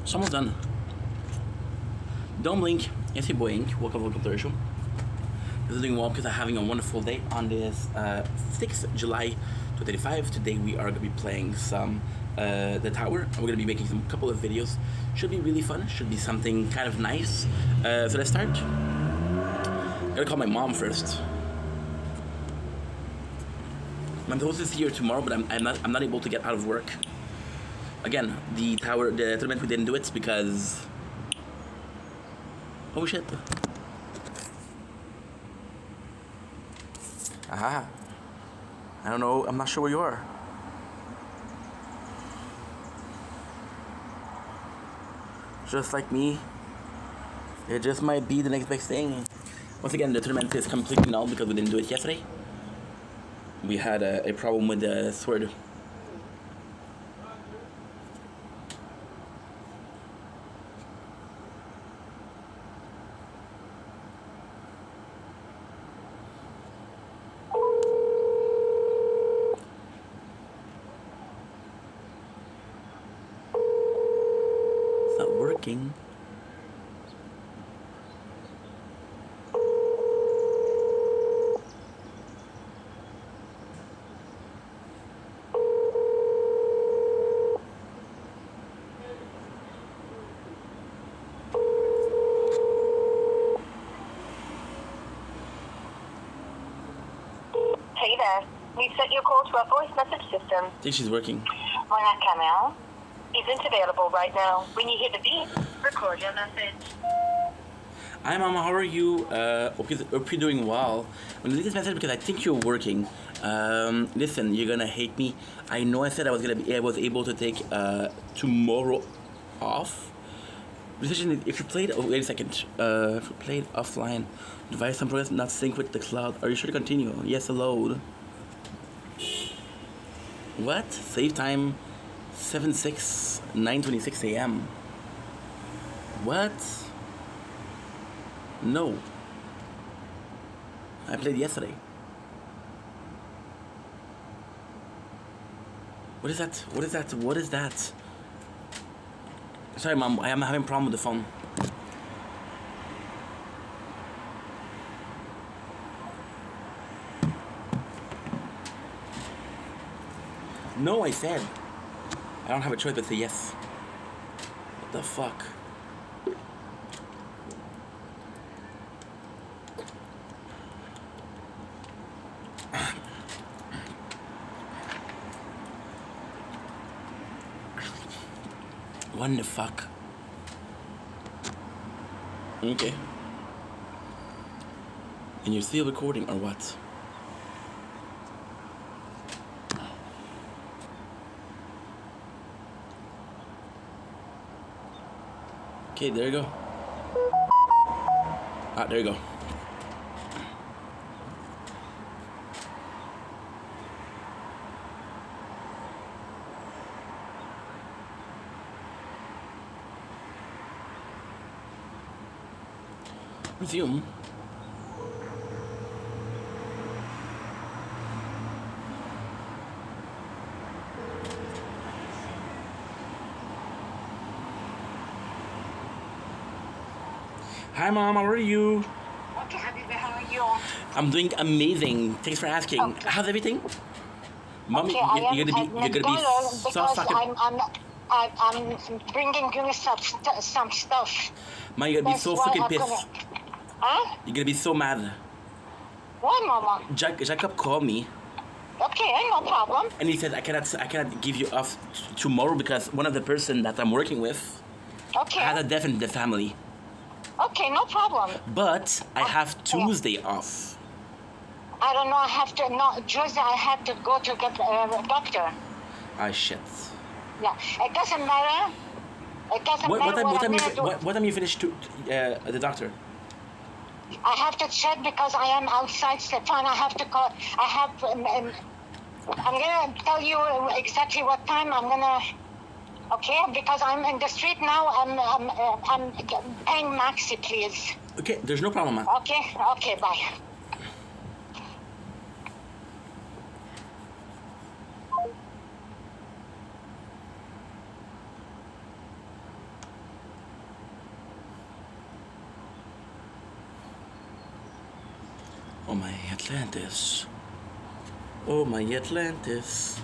It's almost done. Don't blink. Yes, you blink. Welcome to the show. This is doing well because I'm having a wonderful day on this 6th July 2025. Today we are going to be playing some The Tower. And we're going to be making some couple of videos. Should be really fun. Should be something kind of nice. So let's start. Gotta call my mom first. My host is here tomorrow, but I'm not able to get out of work. Again, the tournament we didn't do it because. Oh shit. Aha. I don't know. I'm not sure where you are. Just like me, it just might be the next best thing. Once again, the tournament is completely null because we didn't do it yesterday. We had a problem with the sword. It's not working. Hey there. We've set your call to our voice message system. I think she's working. Moya Kamel isn't available right now. When you hear the beep, record your message. Hi Mama, how are you? Hope you're doing well. I'm gonna leave this message because I think you're working. Listen, you're gonna hate me. I know I said I was able to take tomorrow off. Decision if you played wait a second. If you played offline, device and progress not sync with the cloud. Are you sure to continue? Yes, load. What? Save time 9:26 a.m. What? No. I played yesterday. What is that? What is that? What is that? Sorry, Mom. I am having a problem with the phone. No, I said. I don't have a choice but to say yes. What the fuck? What the fuck? Okay. And you're still recording or what? Okay, there you go. Ah, there you go. Resume. Hi Mom, how are you? Okay, Habibi, how are you? I'm doing amazing. Thanks for asking. Okay. How's everything? Mom, Okay, you're gonna be so because fucking. I'm bringing you some stuff. Mom, you're gonna be That's so why fucking I'm pissed. gonna. Huh? You're gonna be so mad. Why, Mama? Jacob called me Okay, no problem. and he said I cannot give you off tomorrow because one of the person that I'm working with Okay. had a death in the family. Okay, no problem. But I have Tuesday off. I don't know. I have to. No, Tuesday I have to go to get a doctor. Ah shit. Yeah, it doesn't matter. It doesn't What matter time what I'm gonna do. what time you finish to the doctor? I have to check because I am outside Stefan. I have to call. I have. I'm gonna tell you exactly what time I'm gonna. Okay, because I'm in the street now. I'm paying Maxi, please. Okay, there's no problem, man. Okay, bye. Oh my Atlantis. Oh my Atlantis.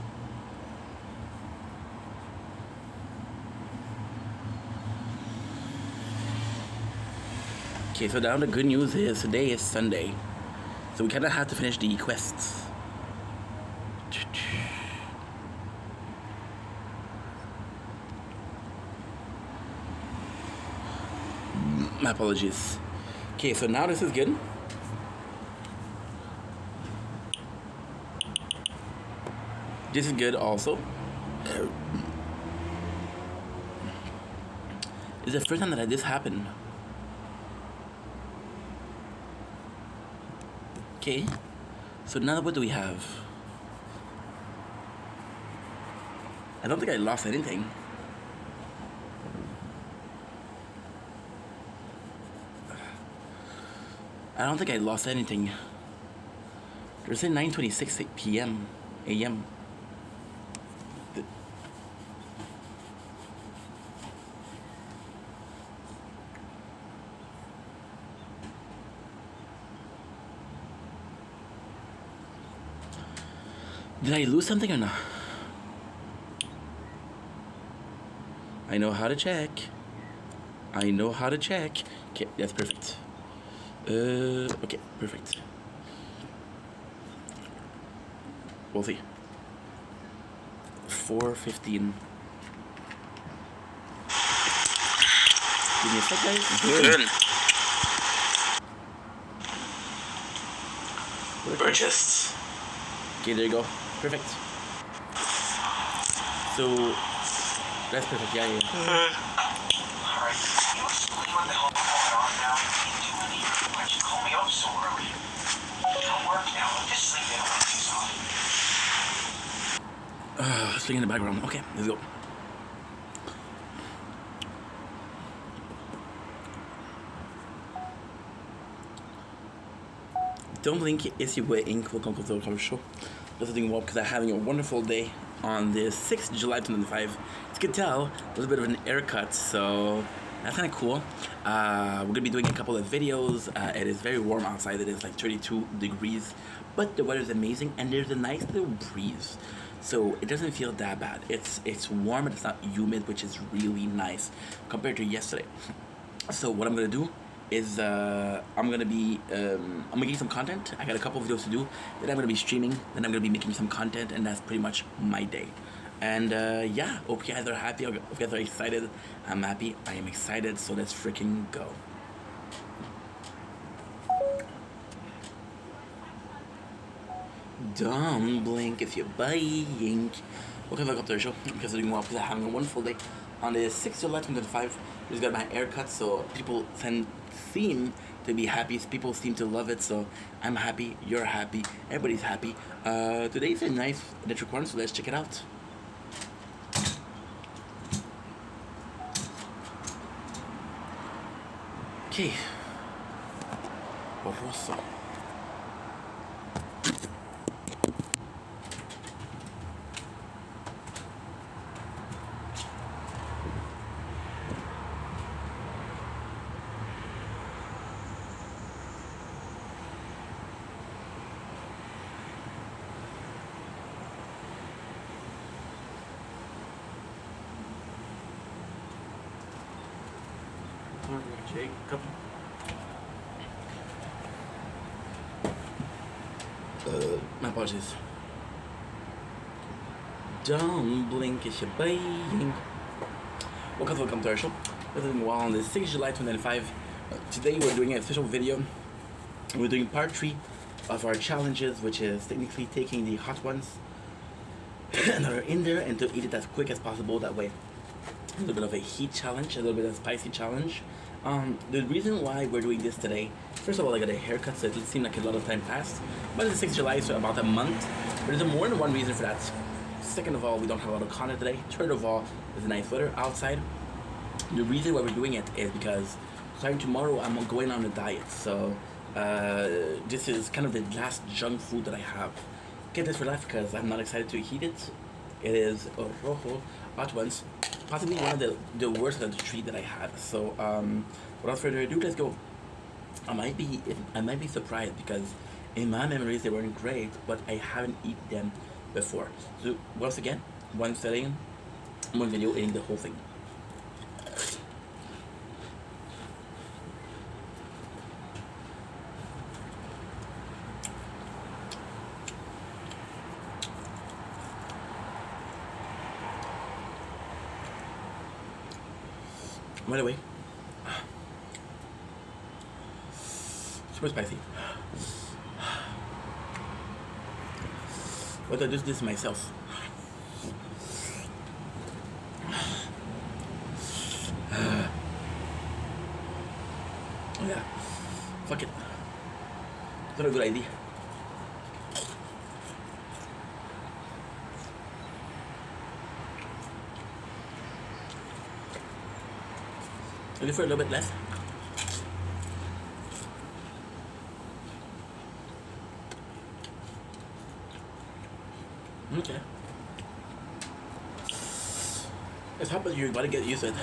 Okay, so now the good news is today is Sunday. So we kind of have to finish the quests. My apologies. Okay, so now this is good. This is good also. It's the first time that this happened. Okay, so now what do we have? I don't think I lost anything. I don't think I lost anything. There's a 9:26 p.m. a.m. Did I lose something or not? I know how to check. I know how to check. Okay, that's perfect. Okay, perfect. We'll see. 4:15. Give me a sec, guys. Good. Purchased. Okay, there you go. Perfect. So that's perfect. Yeah, yeah. Alright. What the hell going on now? Why'd you call me up so early? Don't work now. I'm just sleeping on these on. Sing in the background. Okay, let's go. Don't blink, it's your way Inc. Welcome to the cover show. Just doing well because I'm having a wonderful day on the 6th July 2005. As you can tell, a little bit of an haircut, so that's kind of cool. We're gonna be doing a couple of videos. It is very warm outside. It is like 32 degrees, but the weather is amazing and there's a nice little breeze, so it doesn't feel that bad. It's warm and it's not humid, which is really nice compared to yesterday. So what I'm gonna do is I'm gonna get some content. I got a couple of videos to do. Then I'm gonna be streaming. Then I'm gonna be making some content, and that's pretty much my day. And yeah, hope you guys are happy. Hope you guys are excited. I'm happy. I am excited. So let's freaking go. Don't blink if you're buying. Welcome back to the show. Because I'm doing well because I'm having a wonderful day. On the 6th July 2005, I just got my haircut, so people seem to be happy. People seem to love it, so I'm happy. You're happy. Everybody's happy. Today's a nice electric one, so let's check it out. Okay. Rosso. Jacob. My apologies. Don't blink if you're buying. Welcome to our show. We're doing well on the 6th July 2005. Today we're doing a official video. We're doing part 3 of our challenges, which is technically taking the hot ones that are in there and to eat it as quick as possible. That way, a little bit of a heat challenge, a little bit of a spicy challenge. The reason why we're doing this today, first of all, I got a haircut, so it seemed like a lot of time passed. But it's the 6th of July, so about a month. But there's more than one reason for that. Second of all, we don't have a lot of content today. Third of all, there's nice weather outside. The reason why we're doing it is because starting tomorrow, I'm going on a diet. So this is kind of the last junk food that I have. Get this for life because I'm not excited to eat it. It is rojo hot ones. Possibly one of the worst of the 3 that I had. So without further ado, let's go. I might be surprised because In my memories, they weren't great, but I haven't eaten them before. So once again, one setting, one video eating the whole thing. By the way, super spicy. But I just did this myself. Oh yeah, fuck it. It's not a good idea. Maybe for a little bit less. Okay. It's hot, but you gotta get used to it.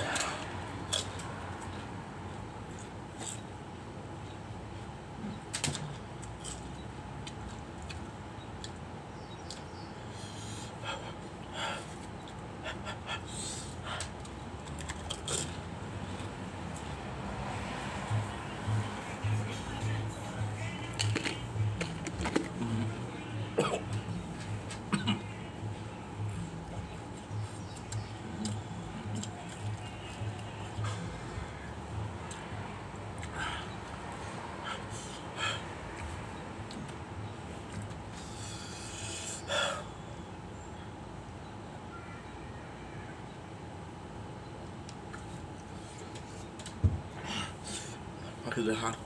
Fuck, is it hot?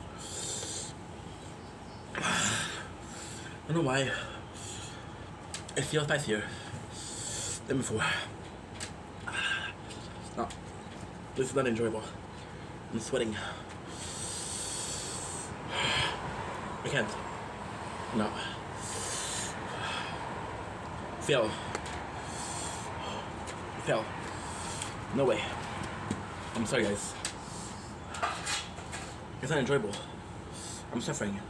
I don't know why it feels spicier than before. No, this is not enjoyable. I'm sweating. I can't. No. Fail. Fail. No way. I'm sorry, guys. It's not enjoyable. I'm suffering.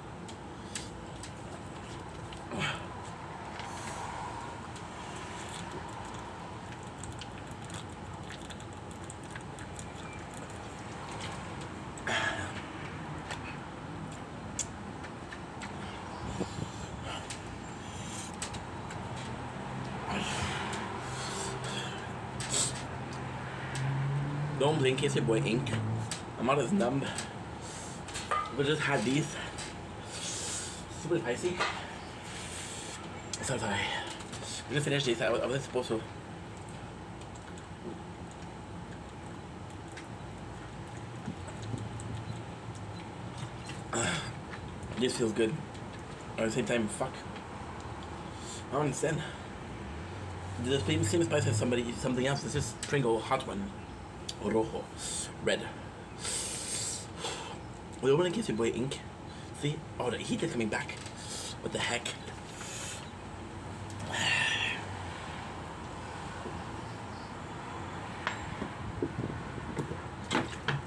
Don't blink, it's your boy Ink. I'm not as numb. We just had these. Super spicy. So sorry. We just finished these. I wasn't supposed to. This feels good. At the same time, fuck. I don't understand. The same spice as something else. It's just Pringle hot one. Rojo. Red. We open against your boy Ink. See? Oh, the heat is coming back. What the heck?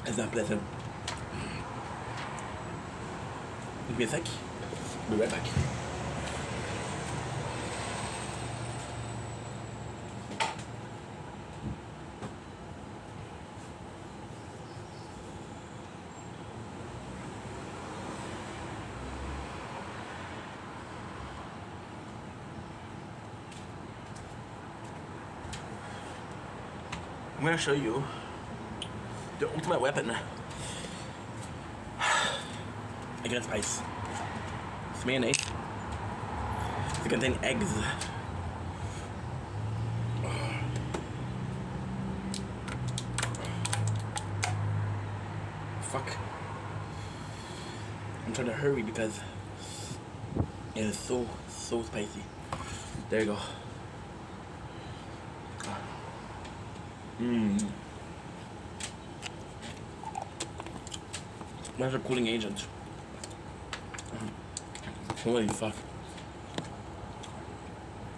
It's not pleasant. Give me a sec. Be right back. I'm gonna show you the ultimate weapon against ice. It's mayonnaise. It contains eggs. Fuck. I'm trying to hurry because it is so spicy. There you go. That's a cooling agent. Holy fuck.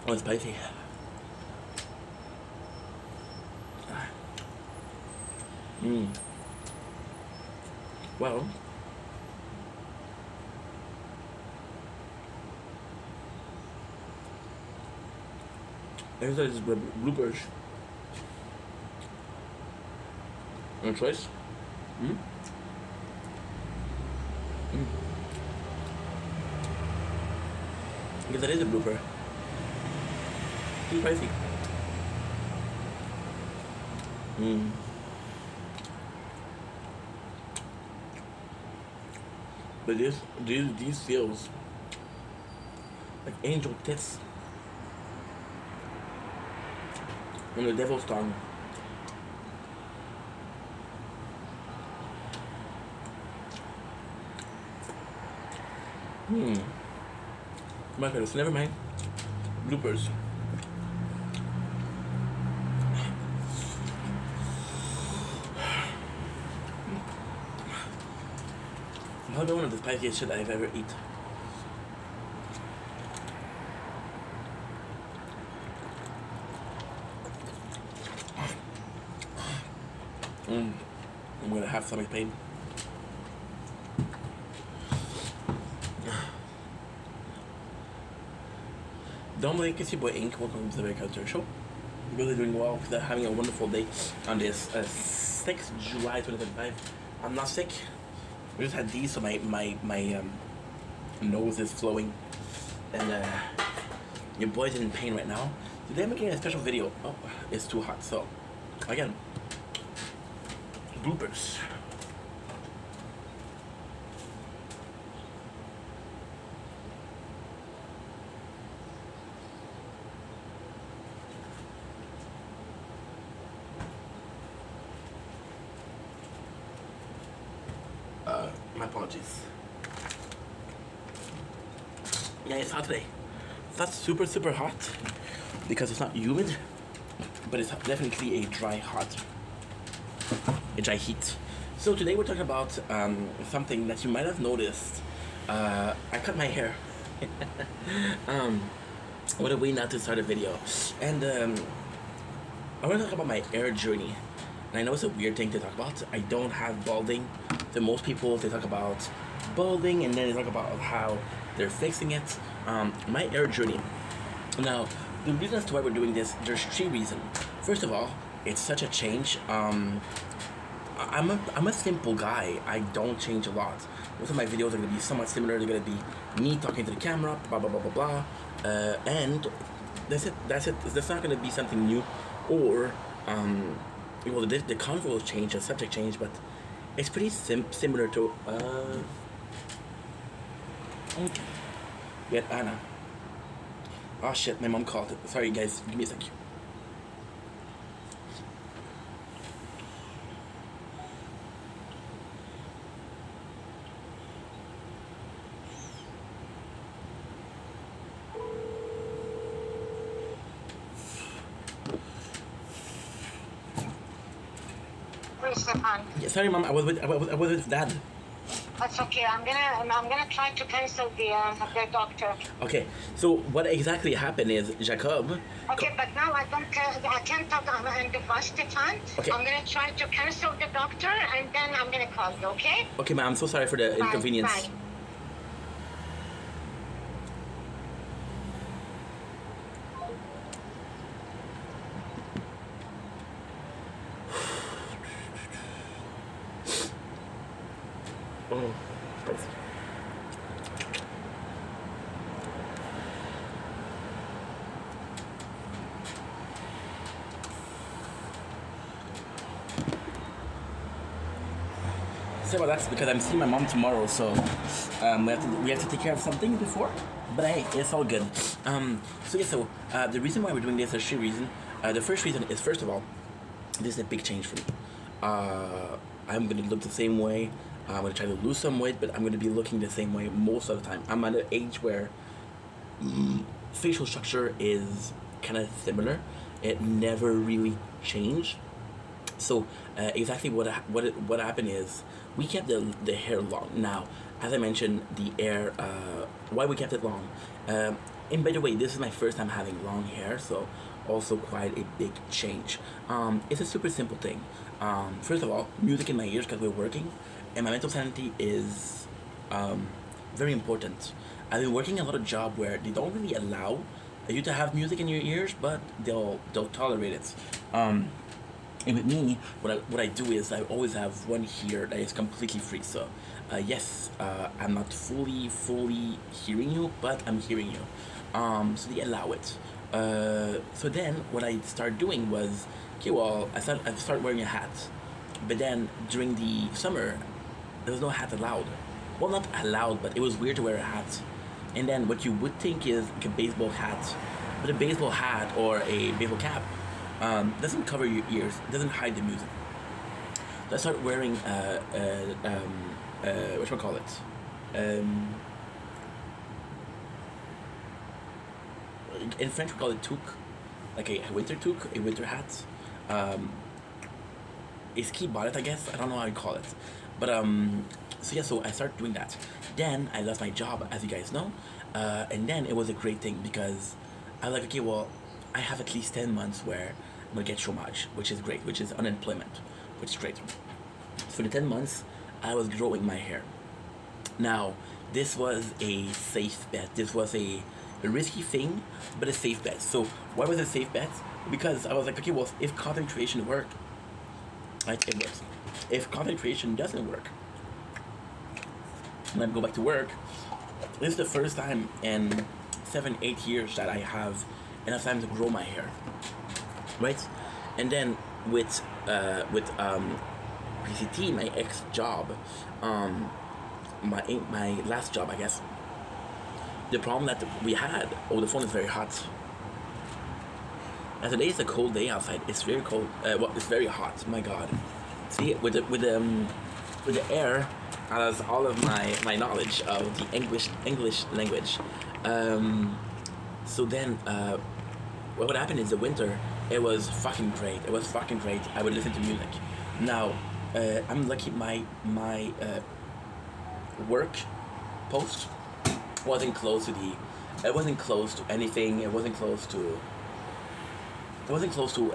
Oh, it's spicy. Well, Here's those bloopers. No choice? Mm? Mm. Because that is a blooper. Too spicy. Mm. But these feels like angel tits on the devil's tongue. Hmm. My goodness, never mind. Bloopers. Probably one of the spiciest shit I've ever eaten. I'm gonna have stomach pain. Dominic, it's your boy Ink. Welcome to the Very Culture Show. Really doing well. They're having a wonderful day on this 6th July 2025. I'm not sick. I just had these, so my nose is flowing, and your boy's in pain right now. Today I'm making a special video. Oh, it's too hot. So again, bloopers. My apologies. Yeah, it's hot today. It's not super hot because it's not humid, but it's definitely a dry heat. So today we're talking about something that you might have noticed. I cut my hair. What a way not to start a video. And I want to talk about my hair journey. And I know it's a weird thing to talk about. I don't have balding. So most people, they talk about balding and then they talk about how they're fixing it. My hair journey. Now, the reasons to why we're doing this, there's 3 reasons. First of all, it's such a change. I'm a simple guy. I don't change a lot. Most of my videos are going to be somewhat similar. They're going to be me talking to the camera, blah, blah, blah, blah, blah. And that's it. That's not going to be something new. Or, well, the convo will change, the subject change, but it's pretty similar to, yeah, Anna. Oh shit, my mom called it. Sorry guys, give me a sec. Please, Stefan. Yeah, sorry mom, I was with dad. That's okay. I'm gonna try to cancel the doctor. Okay, so what exactly happened is Jacob. Okay, but now I can't talk on the bus, Stefan. Okay. I'm gonna try to cancel the doctor and then I'm gonna call you, okay? Okay, ma'am, I'm so sorry for the inconvenience. Bye. Oh, spicy. So well, that's because I'm seeing my mom tomorrow, so we have to take care of something before. But hey, it's all good. The reason why we're doing this, there's 3 reasons. The first reason is, first of all, this is a big change for me. I'm gonna look the same way. I'm gonna try to lose some weight, but I'm gonna be looking the same way most of the time. I'm at an age where facial structure is kind of similar. It never really changed. So exactly what happened is we kept the hair long. Now, as I mentioned, the hair. Why we kept it long? And by the way, this is my first time having long hair, so also quite a big change. It's a super simple thing. First of all, music in my ears because we're working, and my mental sanity is very important. I've been working a lot of job where they don't really allow you to have music in your ears, but they'll tolerate it. Um, and with me, what I do is I always have one here that is completely free. So, yes, I'm not fully hearing you, but I'm hearing you. So they allow it. So then what I started doing was, okay, well, I started wearing a hat, but then during the summer, there was no hat allowed. Well, not allowed, but it was weird to wear a hat. And then what you would think is like a baseball hat, but a baseball hat or a baseball cap doesn't cover your ears, doesn't hide the music. So I started wearing what should I call it? Um, in French we call it toque, like a winter toque, a winter hat. Um, a ski bonnet, I guess. I don't know how you call it, but so yeah, so I started doing that. Then I lost my job, as you guys know, and then it was a great thing because I was like, okay, well, I have at least 10 months where I'm gonna get chômage, which is great, which is unemployment, which is great. For the 10 months, I was growing my hair. Now, this was a safe bet. This was a risky thing, but a safe bet. So why was it a safe bet? Because I was like, okay, well, if content creation work, like it works. If content creation doesn't work, and I go back to work, this is the first time in 7, 8 years that I have enough time to grow my hair, right? And then with PCT, my ex job, um, my last job, I guess. The problem that we had, oh, the phone is very hot. And today is a cold day outside. It's very cold. Well, it's very hot. My God. See, with the air, as all of my knowledge of the English language. So then, what would happen is the winter. It was fucking great. It was fucking great. I would listen to music. Now, I'm lucky. My work post wasn't close to the. It wasn't close to anything. It wasn't close to. It wasn't close to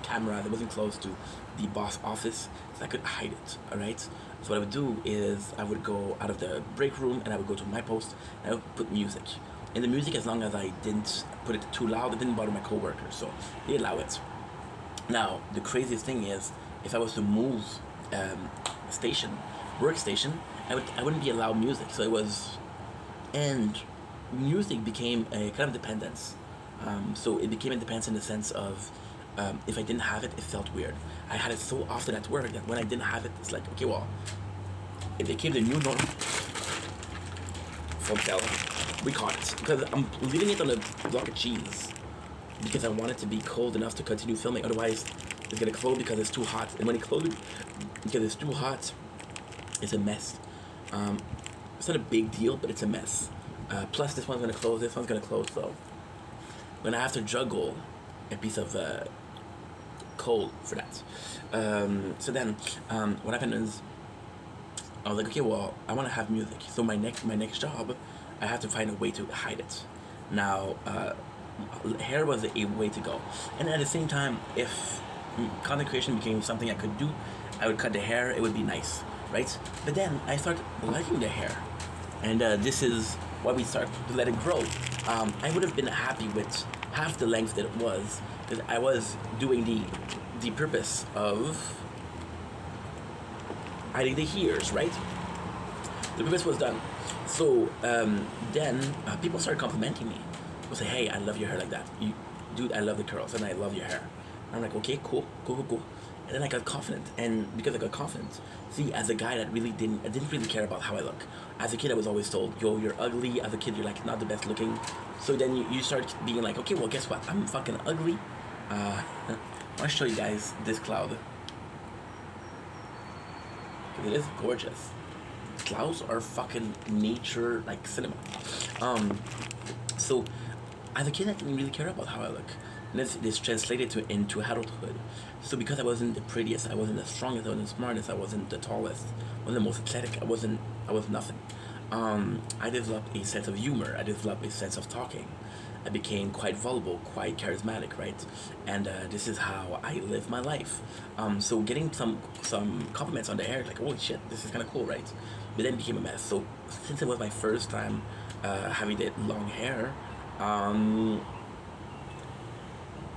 camera. It wasn't close to the boss office, so I could hide it. All right. So what I would do is I would go out of the break room and I would go to my post and I would put music. And the music, as long as I didn't put it too loud, it didn't bother my coworkers, so they allow it. Now the craziest thing is, if I was to move station, workstation, I wouldn't be allowed music. So it was, and music became a kind of dependence. So it became a dependence in the sense of, if I didn't have it, it felt weird. I had it so often at work that when I didn't have it, it's like, okay, well, it became the new norm. Hotel, we caught it because I'm leaving it on a block of cheese because I want it to be cold enough to continue filming. Otherwise, it's gonna close because it's too hot. And when it closes, because it's too hot, it's a mess. It's not a big deal, but it's a mess. Plus, this one's gonna close. This one's gonna close. So, when I have to juggle a piece of coal for that. So then, what happened is, I was like, okay, well, I want to have music. So my next job, I have to find a way to hide it. Now, hair was a way to go, and at the same time, if content creation became something I could do, I would cut the hair. It would be nice, right? But then I started liking the hair, and this is why we start to let it grow. I would have been happy with half the length that it was, because I was doing the purpose of hiding the ears, right? The purpose was done. So then people started complimenting me. People say, "Hey, I love your hair like that. Dude, I love the curls, and I love your hair." And I'm like, "Okay, cool. And then I got confident, and because I got confident, see, as a guy that I didn't really care about how I look. As a kid, I was always told, "Yo, you're ugly." As a kid, you're like not the best looking. So then you start being like, "Okay, well, guess what? I'm fucking ugly." I want to show you guys this cloud. It is gorgeous. Clouds are fucking nature, like cinema. So as a kid, I didn't really care about how I look, and this translated into adulthood. So because I wasn't the prettiest, I wasn't the strongest, I wasn't the smartest, I wasn't the tallest, I wasn't the most athletic, I was nothing. I developed a sense of humor. I developed a sense of talking. I became quite vulnerable, quite charismatic, right? And this is how I live my life. So getting some compliments on the hair, like, holy shit, this is kind of cool, right? But then it became a mess. So since it was my first time having that long hair, Um,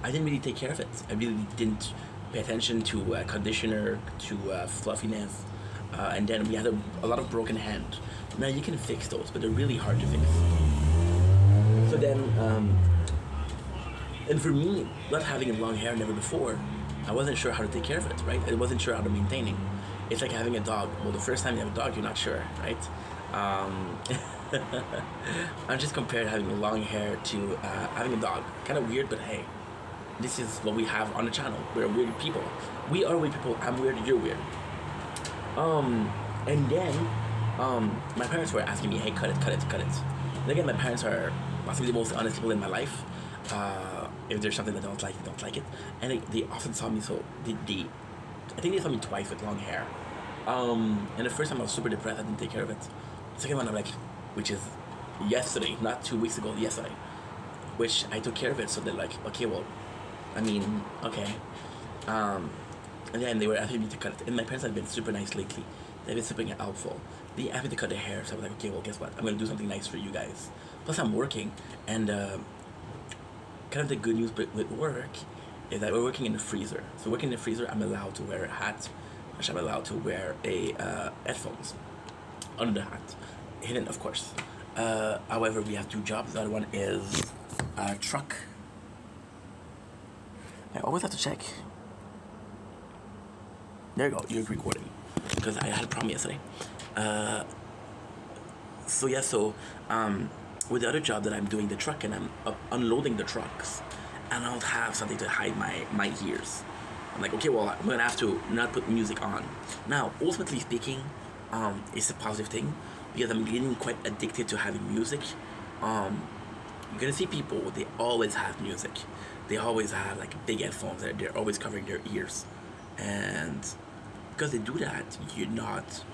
I didn't really take care of it. I really didn't pay attention to conditioner, to fluffiness, and then we had a lot of broken hand. Now you can fix those, but they're really hard to fix. So then, and for me, not having long hair never before, I wasn't sure how to take care of it, right? I wasn't sure how to maintain it. It's like having a dog. Well, the first time you have a dog, you're not sure, right? I'm just compared having long hair to having a dog. Kind of weird, but hey, this is what we have on the channel. We're weird people. We are weird people. I'm weird. You're weird. And then, my parents were asking me, "Hey, cut it, cut it, cut it." And again, my parents are possibly the most honest people in my life. If there's something that I don't like, they don't like it. And they often saw me so I think they saw me twice with long hair. And the first time I was super depressed, I didn't take care of it. The second one, I'm like, which is yesterday, not 2 weeks ago, yesterday, which I took care of it. So they're like, okay, well, I mean, okay. And then they were asking me to cut it. And my parents have been super nice lately. They've been super helpful. They asked me to cut their hair. So I was like, okay, well, guess what? I'm going to do something nice for you guys. Plus, I'm working. And kind of the good news with work is that we're working in the freezer. So working in the freezer, I'm allowed to wear a hat. Which I'm allowed to wear a headphones under the hat. Hidden, of course. However, we have two jobs. The other one is a truck. I always have to check. There you go, you're recording. Because I had a problem yesterday. With the other job that I'm doing the truck and I'm unloading the trucks, and I don't have something to hide my ears. I'm like, okay, well, I'm gonna have to not put music on. Now, ultimately speaking, it's a positive thing because I'm getting quite addicted to having music. You're gonna see people, they always have music. They always have like big headphones that they're always covering their ears. And because they do that, you're not.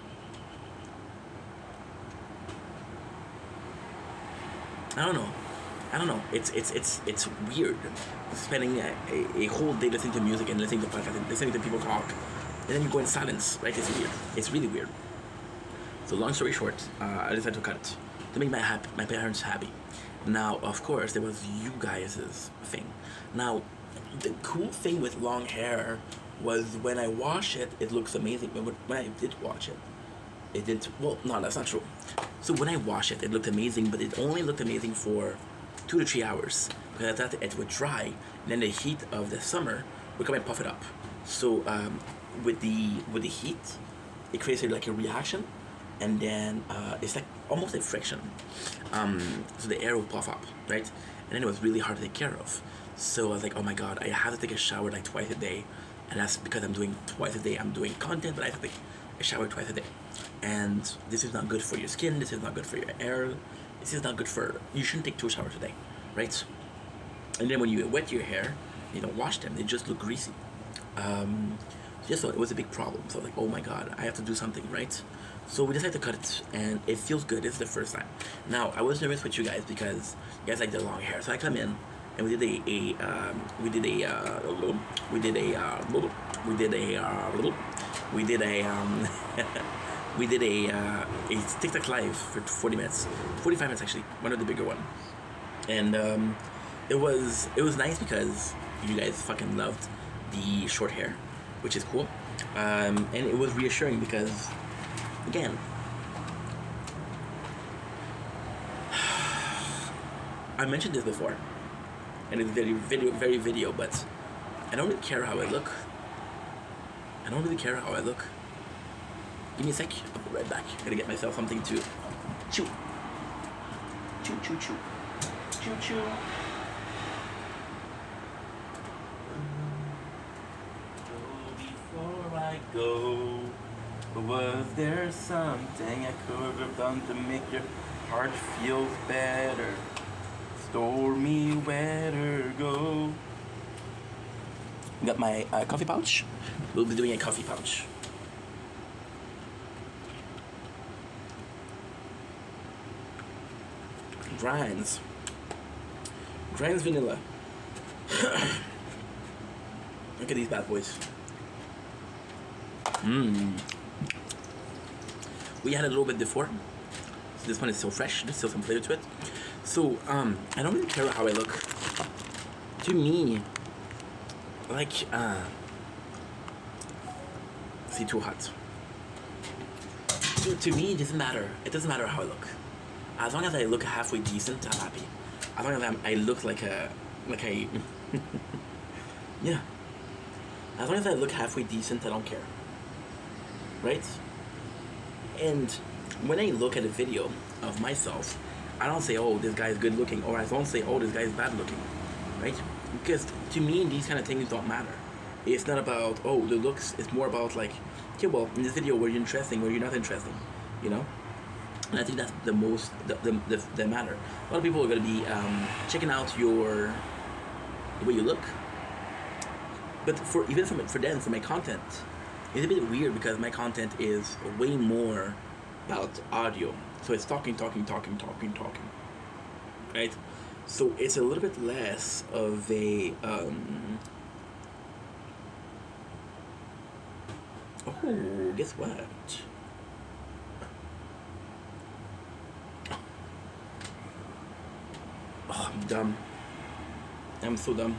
I don't know. It's weird spending a whole day listening to music and listening to podcasts and listening to people talk, and then you go in silence. Right? It's weird. It's really weird. So long story short, I decided to cut it to make my parents happy. Now, of course, there was you guys' thing. Now, the cool thing with long hair was when I wash it, it looks amazing. But when I did wash it, it didn't. Well, no, that's not true. So when I wash it, it looked amazing, but it only looked amazing for 2 to 3 hours because I thought it would dry, and then the heat of the summer would come and puff it up. So with the heat, it creates like a reaction, and then it's like almost like friction. So the air will puff up, right? And then it was really hard to take care of. So I was like, oh my god, I have to take a shower like twice a day, and that's because I'm doing twice a day. I'm doing content, but I have to take a shower twice a day. And this is not good for your skin. This is not good for your hair. This is not good for. You shouldn't take 2 showers a day, right? And then when you wet your hair, you don't wash them. They just look greasy. So it was a big problem. So I was like, oh my god, I have to do something, right? So we decided to cut it, and it feels good. This is the first time. Now I was nervous with you guys because you guys like the long hair. So I come in and we did a TikTok live for 40 minutes, 45 minutes actually, one of the bigger one, and it was nice because you guys fucking loved the short hair, which is cool, and it was reassuring because, again, I mentioned this before, and it's very video, but I don't really care how I look. Give me a sec, I'll be right back. Gotta get myself something to chew. Chew. Before I go, was there something I could have done to make your heart feel better? Stormy weather, go. Got my coffee pouch. We'll be doing a coffee pouch. Grinds vanilla. Look at these bad boys. We had a little bit before. So this one is still fresh. There's still some flavor to it. So, I don't really care how I look. To me, like, see, too hot. To me, it doesn't matter. It doesn't matter how I look. As long as I look halfway decent, I'm happy. As long as I look like a, yeah. As long as I look halfway decent, I don't care. Right? And when I look at a video of myself, I don't say, oh, this guy is good looking, or I don't say, oh, this guy is bad looking. Right? Because to me, these kind of things don't matter. It's not about, oh, the looks. It's more about, like, okay, well, in this video, were you interesting or you're not interesting? You know? And I think that's the most, the matter. A lot of people are going to be checking out the way you look. But for them, for my content, it's a bit weird because my content is way more about audio. So it's talking. Right? So it's a little bit less of a oh, guess what? Oh, I'm dumb. I'm so dumb.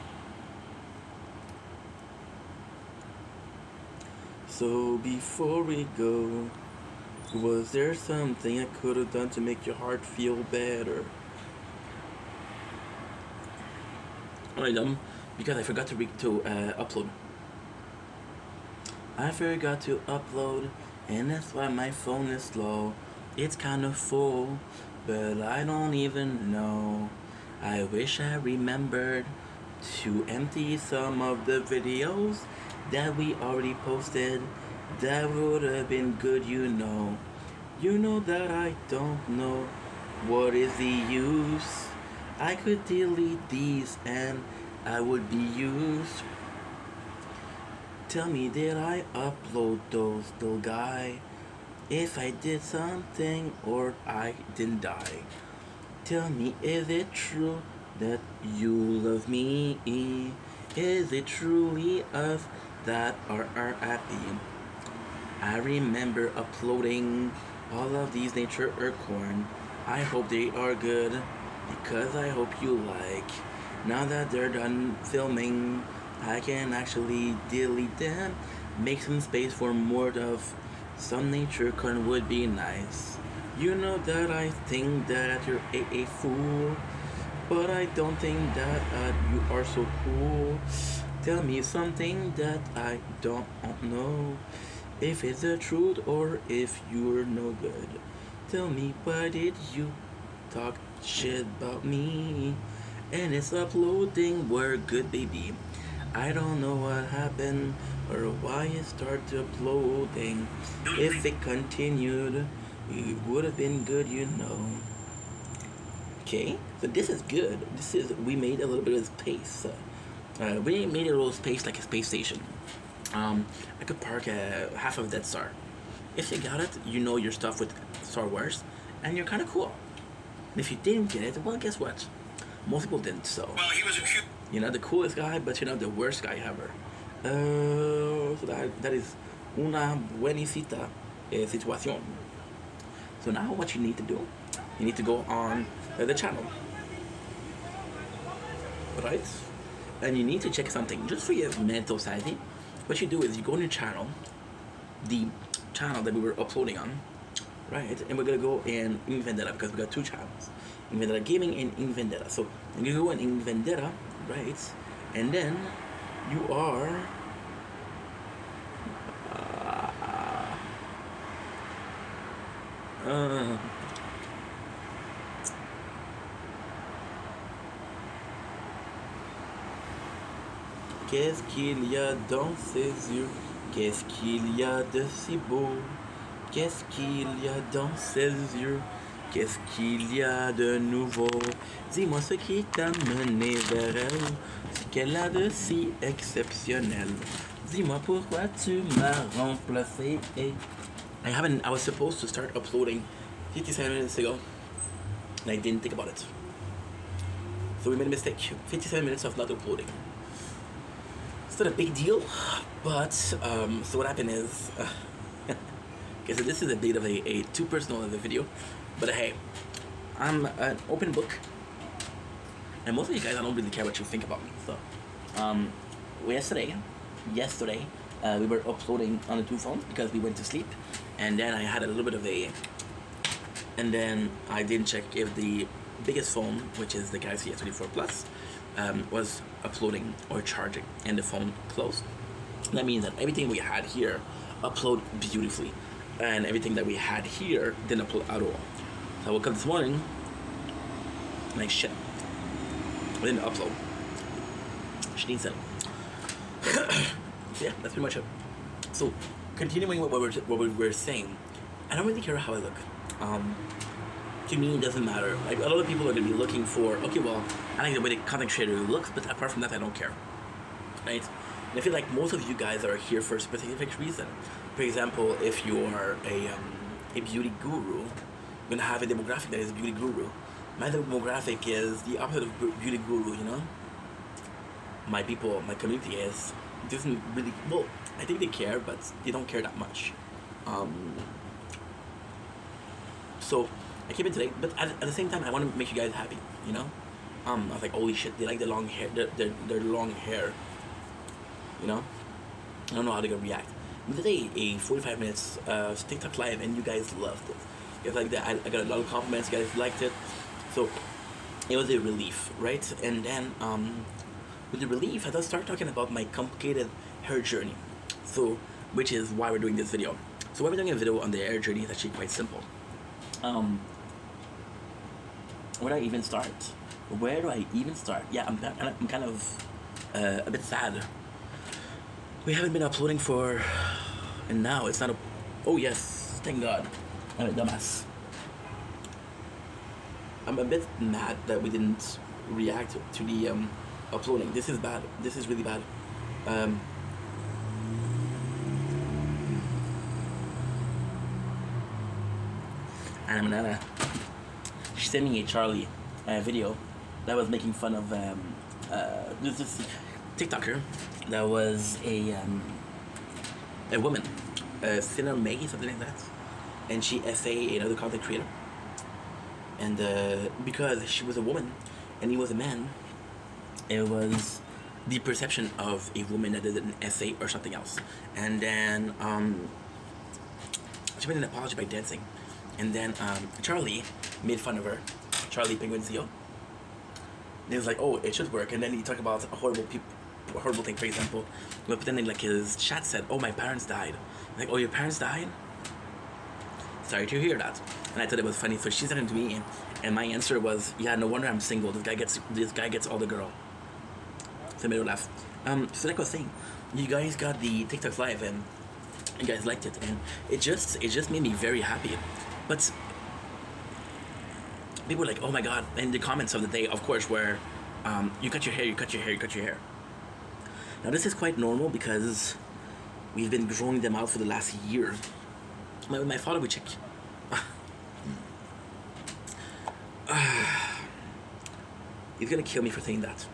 So before we go, was there something I could have done to make your heart feel better? I'm dumb because I forgot to upload. I forgot to upload, and that's why my phone is slow. It's kind of full, but I don't even know. I wish I remembered to empty some of the videos that we already posted. That would have been good, you know. You know that I don't know what is the use. I could delete these and I would be used. Tell me, did I upload those, little guy? If I did something or I didn't die. Tell me, is it true that you love me? Is it truly us that are happy? I remember uploading all of these nature acorn. I hope they are good because I hope you like. Now that they're done filming, I can actually delete them, make some space for more of some nature acorn would be nice. You know that I think that you're a fool, but I don't think that you are so cool. Tell me something that I don't know, if it's the truth or if you're no good. Tell me, why did you talk shit about me? And it's uploading, we're good, baby. I don't know what happened or why it started uploading. If it continued, it would have been good, you know. Okay, so this is good. We made a little bit of space. We made a little space like a space station. I could park half of Death Star. If you got it, you know your stuff with Star Wars, and you're kind of cool. And if you didn't get it, well, guess what? Most people didn't, so. Well, he was a cute. You're not the coolest guy, but you're not the worst guy ever. So that is una buenísita situación. So now what you need to do, you need to go on the channel. Right? And you need to check something, just for your mental sanity. What you do is you go on your channel, the channel that we were uploading on, right? And we're gonna go in Vendetta because we got two channels, Vendetta Gaming and Vendetta. So you're gonna go in Vendetta, right? And then you are qu'est-ce qu'il y a dans ses yeux? Qu'est-ce qu'il y a de si beau? Qu'est-ce qu'il y a dans ses yeux? Qu'est-ce qu'il y a de nouveau? Dis-moi ce qui t'a mené vers elle, ce qu'elle a de si exceptionnel. Dis-moi pourquoi tu m'as remplacé. I was supposed to start uploading 57 minutes ago, and I didn't think about it. So we made a mistake. 57 minutes of not uploading. It's not a big deal, but so what happened is, okay, so this is a bit of a too personal of a video, but hey, I'm an open book. And most of you guys, I don't really care what you think about me. So, um, yesterday, we were uploading on the two phones because we went to sleep, and then I had a little bit of a, and then I didn't check if the biggest phone, which is the Galaxy S24 Plus, was uploading or charging, and the phone closed. That means that everything we had here upload beautifully, and everything that we had here didn't upload at all. So I woke up this morning, like shit, I didn't upload. She needs it. So yeah, that's pretty much it. So continuing what we were saying, I don't really care how I look. To me, it doesn't matter. Like, a lot of people are gonna be looking for, okay, well, I like the way the content creator looks, but apart from that, I don't care, right? And I feel like most of you guys are here for a specific reason. For example, if you are a beauty guru, you're gonna have a demographic that is a beauty guru. My demographic is the opposite of beauty guru, you know? My people, my community doesn't really, well, I think they care, but they don't care that much. So I came in today, but at the same time, I want to make you guys happy, you know? I was like, holy shit, they like the long hair, their long hair, you know? I don't know how they're gonna react. We did a 45 minutes TikTok live, and you guys loved it. You guys liked that. I got a lot of compliments, you guys liked it. So it was a relief, right? And then with the relief, I just started talking about my complicated hair journey. So, which is why we're doing this video. So why we're doing a video on the hair journey is actually quite simple. Where do I even start? Where do I even start? Yeah, I'm kind of a bit sad. We haven't been uploading for, and now it's not a. Oh yes, thank God. I'm a dumbass. I'm a bit mad that we didn't react to the uploading. This is bad. This is really bad. And I'm gonna. She sent me a Charlie video that was making fun of this TikToker that was a woman, Sinner May, something like that, and she essayed another content creator, and because she was a woman and he was a man, it was the perception of a woman that did an essay or something else, and then she made an apology by dancing. And then Charlie made fun of her, Charlie Penguin Zio. And he was like, oh, it should work. And then he talked about a horrible thing, for example, but then like his chat said, oh, my parents died. Like, oh, your parents died? Sorry to hear that. And I thought it was funny. So she said it to me, and my answer was, yeah, no wonder I'm single. This guy gets all the girl. So I made her laugh. So like I was saying, you guys got the TikTok live, and you guys liked it, and it just made me very happy. But people were like, oh my God, and the comments of the day, of course, were, you cut your hair. Now this is quite normal because we've been growing them out for the last year. My father would check. He's gonna kill me for saying that.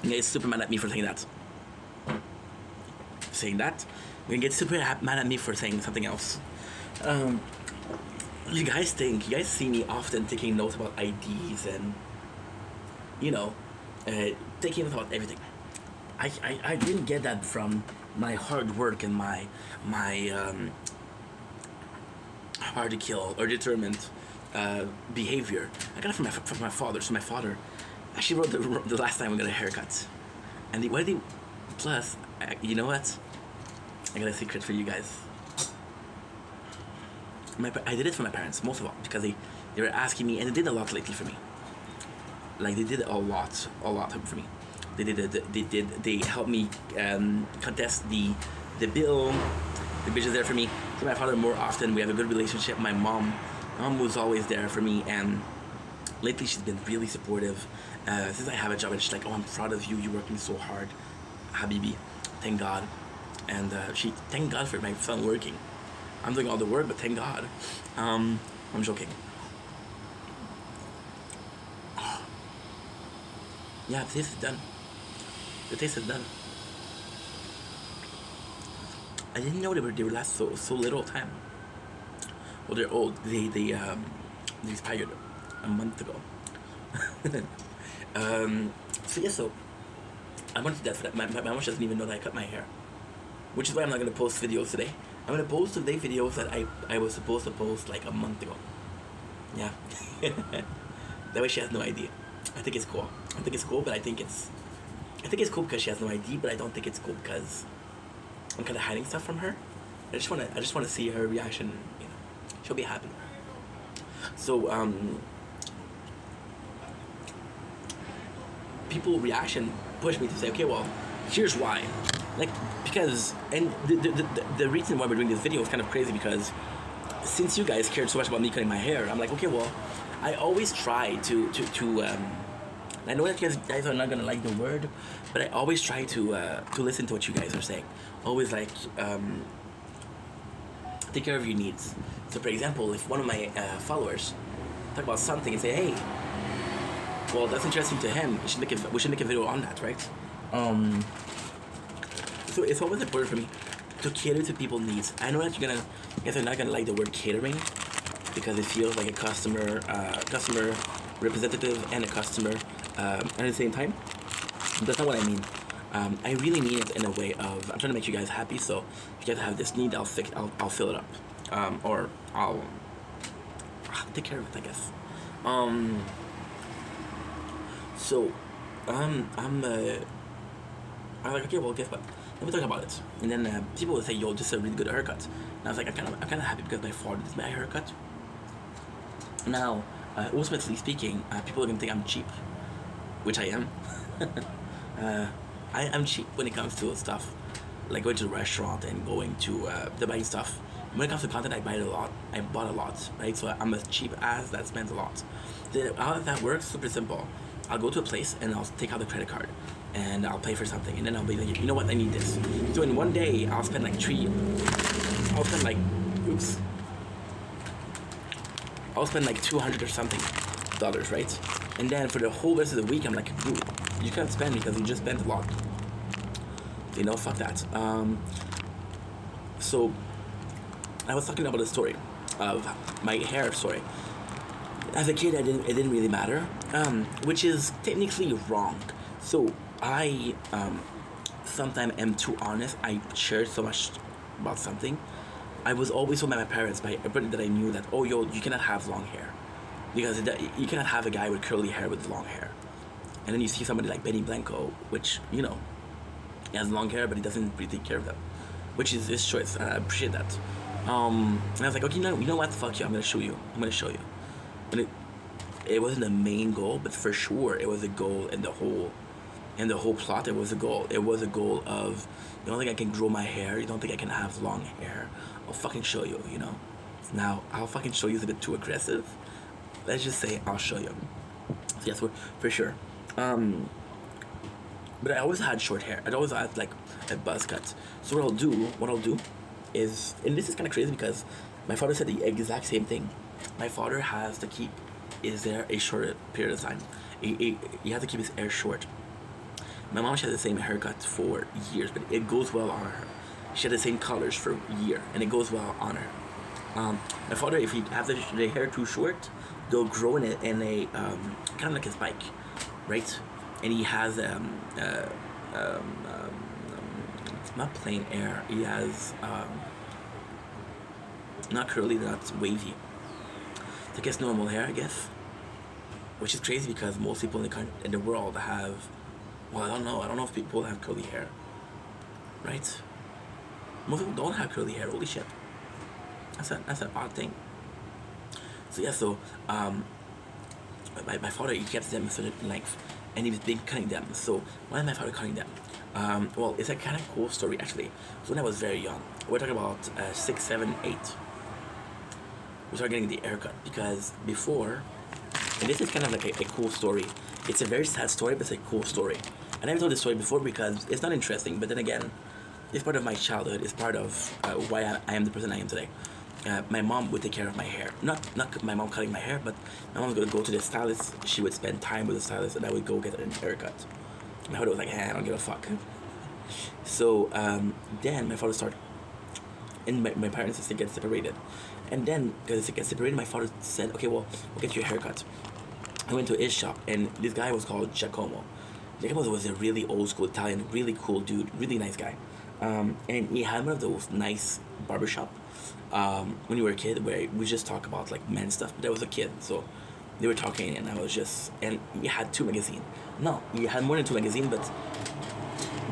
Yeah, he's super mad at me for saying that. We're gonna get super mad at me for saying something else. You guys see me often taking notes about IDs and, you know, taking notes about everything. I didn't get that from my hard work and my hard to kill or determined behavior. I got it from my father. So my father actually wrote the last time we got a haircut, and plus, you know what? I got a secret for you guys. I did it for my parents, most of all, because they were asking me, and they did a lot lately for me. Like, they did a lot for me. They helped me contest the bill. The bitch is there for me. So my father more often. We have a good relationship. My mom was always there for me, and lately she's been really supportive. Since I have a job, and she's like, oh, I'm proud of you. You're working so hard, Habibi. Thank God. And thank God for my son working. I'm doing all the work, but thank God. I'm joking. Yeah, the taste is done. The taste is done. I didn't know they would last so little time. Well, they're old. They expired a month ago. So yeah, so I went to death for that. My mom doesn't even know that I cut my hair, which is why I'm not gonna post videos today. I'm gonna post today videos that I was supposed to post like a month ago. Yeah. That way she has no idea. I think it's cool. I think it's cool, but I think it's cool because she has no idea, but I don't think it's cool because I'm kind of hiding stuff from her. I just wanna see her reaction. You know, she'll be happy. So people reaction pushed me to say, okay, well, here's why. Like, because, and the reason why we're doing this video is kind of crazy because since you guys cared so much about me cutting my hair, I'm like, okay, well, I always try to I know that you guys are not gonna like the word, but I always try to listen to what you guys are saying. Always like, take care of your needs. So for example, if one of my followers talk about something and say, hey, well, that's interesting to him, we should make a video on that, right? So it's always important for me to cater to people's needs. I know that you guys are not gonna like the word catering because it feels like a customer representative and a customer at the same time. That's not what I mean. I really mean it in a way of I'm trying to make you guys happy. So if you guys have this need, I'll fill it up, or I'll take care of it, I guess. So I'm like, okay, well, guess what? Let me talk about it. And then people would say, yo, this is a really good haircut. And I was like, I'm kind of happy because my father did my haircut. Now, ultimately speaking, people are gonna think I'm cheap, which I am. I'm cheap when it comes to stuff, like going to a restaurant and going to buying stuff. When it comes to content, I buy it a lot. I bought a lot, right? So I'm a cheap ass that spends a lot. How that works, super simple. I'll go to a place and I'll take out the credit card and I'll pay for something and then I'll be like, you know what, I need this. So in one day, I'll spend like I'll spend like $200 or something, right? And then for the whole rest of the week, I'm like, dude, you can't spend because you just spent a lot. You know, fuck that. So I was talking about the story of my hair story. As a kid, it didn't really matter, which is technically wrong. So I sometimes am too honest. I shared so much about something. I was always told by my parents, by everybody that I knew, that, oh, yo, you cannot have long hair. Because you cannot have a guy with curly hair with long hair. And then you see somebody like Benny Blanco, which, you know, he has long hair, but he doesn't really take care of them. Which is his choice, and I appreciate that. And I was like, okay, you know what, fuck you, I'm gonna show you. And it wasn't the main goal, but for sure it was a goal in the whole plot. It was a goal. It was a goal of, you don't think I can grow my hair? You don't think I can have long hair? I'll fucking show you, you know? Now, I'll fucking show you is a bit too aggressive. Let's just say I'll show you. So yes, for sure. But I always had short hair. I'd always had like a buzz cut. So what I'll do is, and this is kind of crazy because my father said the exact same thing. My father has to keep his hair a short period of time. He has to keep his hair short. My mom, she has the same haircut for years, but it goes well on her. She had the same colors for a year, and it goes well on her. My father, if he has the hair too short, they'll grow in a kind of like a spike, right? And he has not plain hair. He has not curly, not wavy. I guess normal hair, I guess. Which is crazy because most people in the world have, well, I don't know if people have curly hair, right? Most people don't have curly hair. Holy shit, that's an odd thing. So yeah, my father, he kept them a certain length, and he was big cutting them. So why is my father cutting them? Well, it's a kind of cool story actually. So when I was very young, we're talking about 6, 7, 8. We started getting the haircut because before, and this is kind of like a cool story. It's a very sad story, but it's a cool story. I never told this story before because it's not interesting, but then again, it's part of my childhood. It's part of why I am the person I am today. My mom would take care of my hair. Not my mom cutting my hair, but my mom was going to go to the stylist. She would spend time with the stylist, and I would go get a haircut. My father was like, I don't give a fuck. So then my father started, and my parents used to get separated. And then, because it got separated, my father said, okay, well, we'll get you a haircut. I went to his shop, and this guy was called Giacomo. Giacomo was a really old school Italian, really cool dude, really nice guy. And he had one of those nice barbershop when you were a kid where we just talk about like men stuff, but I was a kid, so they were talking, and I was just, and he had two magazines. No, he had more than two magazines, but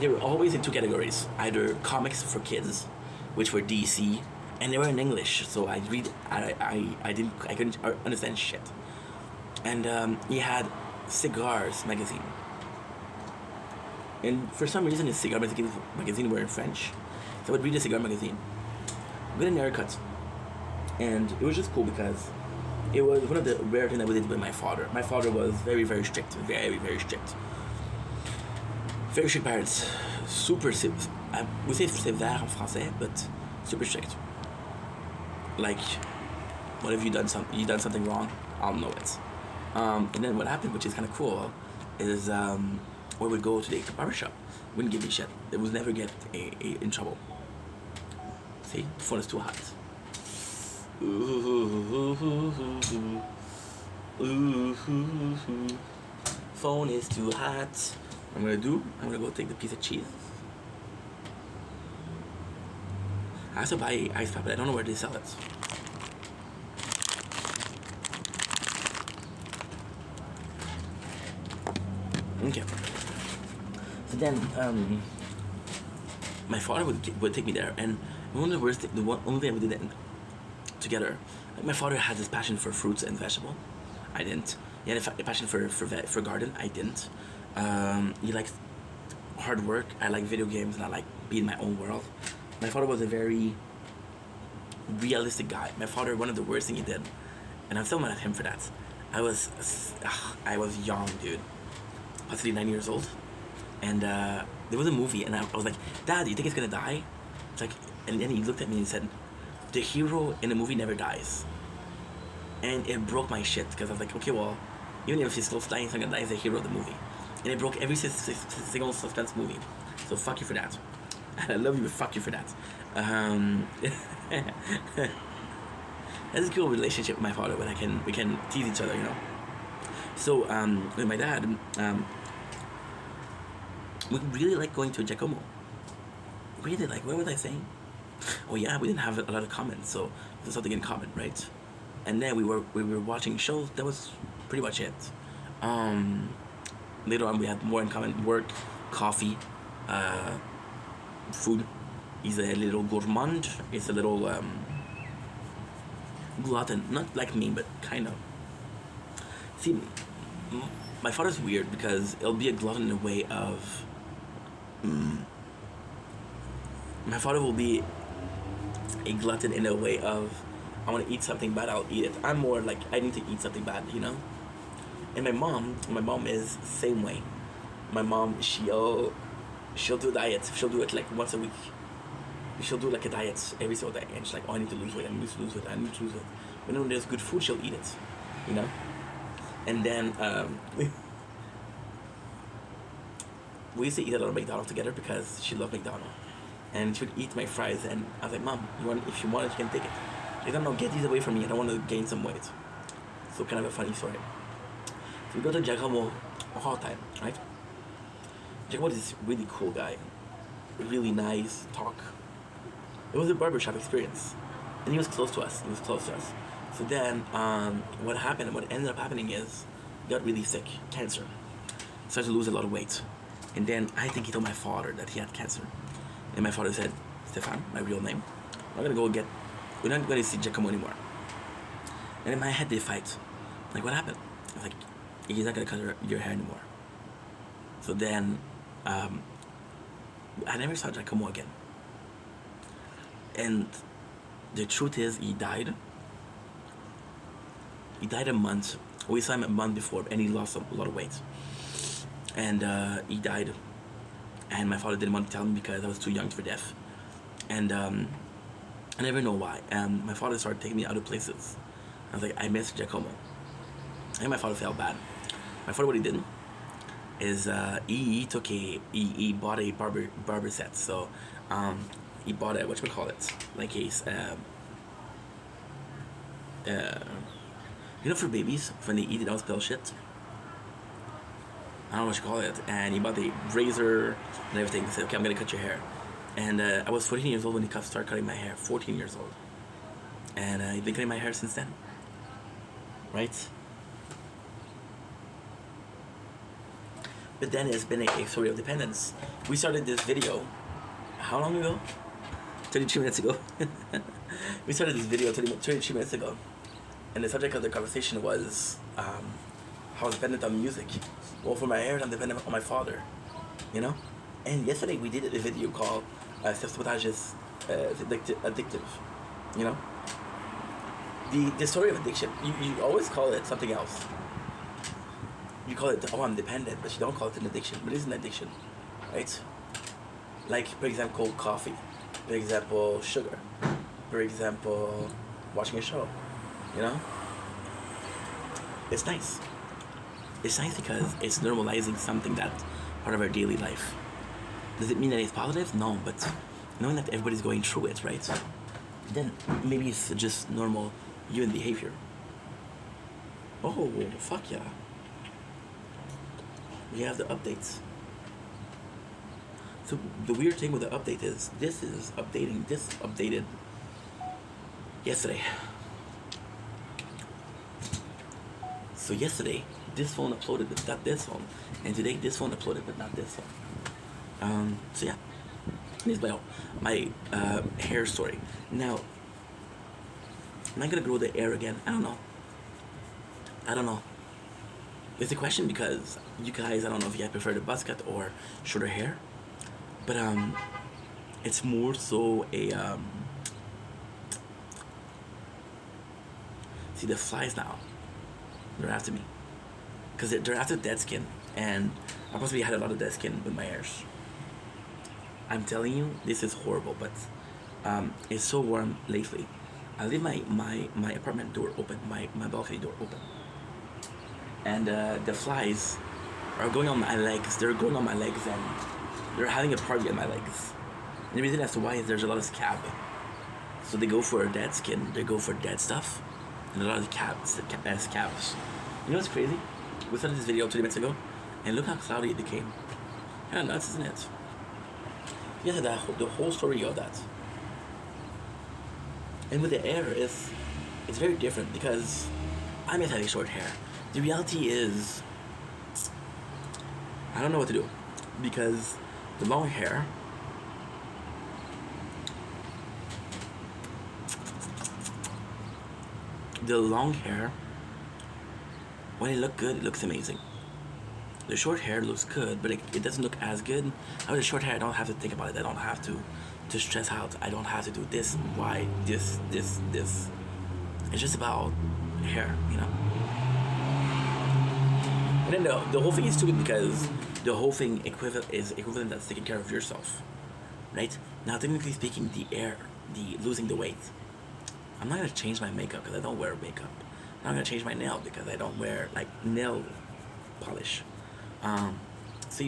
they were always in two categories: either comics for kids, which were DC, and they were in English, so I read, I couldn't understand shit. And he had cigars magazine, and for some reason his cigar magazine were in French, so I would read the cigar magazine, get a haircut, and it was just cool because it was one of the rare things I did with my father. My father was very, very strict, very, very strict. Very strict parents, super, we say sévère en français, but super strict. Like, what have you done? You done something wrong? I'll know it. And then what happened, which is kind of cool, is we would go to the barbershop. Wouldn't give me shit. It was never get in trouble. See, the phone is too hot. Phone is too hot. I'm gonna go take the piece of cheese. I have to buy ice pop, but I don't know where they sell it. Okay. So then, my father would take me there, and one of the worst, only thing we did that together. My father had this passion for fruits and vegetable. I didn't. He had a passion for garden. I didn't. He liked hard work. I like video games, and I like being in my own world. My father was a very realistic guy. My father, one of the worst things he did, and I'm still mad at him for that. I was young, dude, possibly 9 years old, and there was a movie, and I was like, Dad, you think it's gonna die? It's like, and then he looked at me and he said, the hero in the movie never dies. And it broke my shit, because I was like, okay, well, even if he's close to dying, he's not gonna die as the hero of the movie. And it broke every single suspense movie. So fuck you for that. I love you, but fuck you for that. That's a cool relationship with my father, when we can tease each other, you know. So with my dad, we really like going to Giacomo. Really, like, what was I saying? Oh yeah, we didn't have a lot of comments, so there's something in common, right? And then we were watching shows. That was pretty much it. Later on, we had more in common: work, coffee, food. He's a little gourmand. He's a little glutton, not like me, but kind of. See, my father's weird because it'll be a glutton in a way of. My father will be a glutton in a way of, I want to eat something bad, I'll eat it. I'm more like, I need to eat something bad, you know? And my mom is the same way. My mom, she'll do a diet. She'll do it like once a week. She'll do like a diet every single day. And she's like, oh, I need to lose weight, I need to lose weight, I need to lose weight. But when there's good food, she'll eat it, you know? And then, we used to eat a lot of McDonald's together because she loved McDonald's. And she would eat my fries, and I was like, Mom, if you want it, you can take it. She's like, no, get these away from me, I don't want to gain some weight. So kind of a funny story. So we go to Giacomo all the time, right? Giacomo is this really cool guy. Really nice, talk. It was a barbershop experience. And he was close to us, So then, what ended up happening is, he got really sick, cancer. Started to lose a lot of weight. And then I think he told my father that he had cancer. And my father said, Stefan, my real name, we're not going to see Giacomo anymore. And in my head, they fight. Like, what happened? I was like, he's not going to cut your hair anymore. So then, I never saw Giacomo again. And the truth is, he died. He died a month. We saw him a month before, and he lost a lot of weight. And he died. And my father didn't want to tell me because I was too young for death. And I never know why. And my father started taking me other places. I was like, I miss Giacomo. And my father felt bad. My father, what he did is he bought a barber set. So he bought a, whatchamacallit, like a you know, for babies when they eat it, don't spill shit. I don't know what you call it. And he bought the razor and everything. He said, okay, I'm gonna cut your hair. And I was 14 years old when he started cutting my hair. 14 years old. And he's been cutting my hair since then. Right? But then it's been a story of dependence. We started this video, how long ago? 32 minutes ago. We started this video 32 minutes ago. And the subject of the conversation was how I was dependent on music. Well, for my hair, I'm dependent on my father, you know? And yesterday we did a video called Self-Sabotage is Addictive, you know? The story of addiction, you always call it something else. You call it, oh, I'm dependent, but you don't call it an addiction. But it is an addiction, right? Like, for example, coffee. For example, sugar. For example, watching a show, you know? It's nice. It's nice because it's normalizing something that's part of our daily life. Does it mean that it's positive? No, but knowing that everybody's going through it, right? Then maybe it's just normal human behavior. Oh, fuck yeah. We have the updates. So the weird thing with the update is this is updating. This updated yesterday. So yesterday, this phone uploaded but not this phone, and today this phone uploaded but not this phone. So yeah, this is my hair story. Now, am I gonna grow the hair again? I don't know. It's a question because you guys, I don't know if you guys prefer the buzz cut or shorter hair, but it's more so a see the flies now. They're after me because they're after dead skin, and I possibly had a lot of dead skin with my hairs. I'm telling you, this is horrible, but it's so warm lately. I leave my apartment door open, my balcony door open. And the flies are going on my legs. They're going on my legs and they're having a party on my legs. And the reason as to why is there's a lot of scab. So they go for dead skin, they go for dead stuff, and a lot of scabs. You know what's crazy? We started this video 30 minutes ago, and look how cloudy it became. Kind of nuts, isn't it? Yeah, the whole story of that. And with the hair, it's very different because I'm just having short hair. The reality is, I don't know what to do because the long hair when it looks good, it looks amazing. The short hair looks good, but it doesn't look as good. With the short hair, I don't have to think about it. I don't have to stress out. I don't have to do this, why, this. It's just about hair, you know? And then the whole thing is stupid because the whole thing is equivalent that's taking care of yourself, right? Now, technically speaking, the losing the weight. I'm not gonna change my makeup because I don't wear makeup. I'm not gonna change my nail because I don't wear like nail polish. So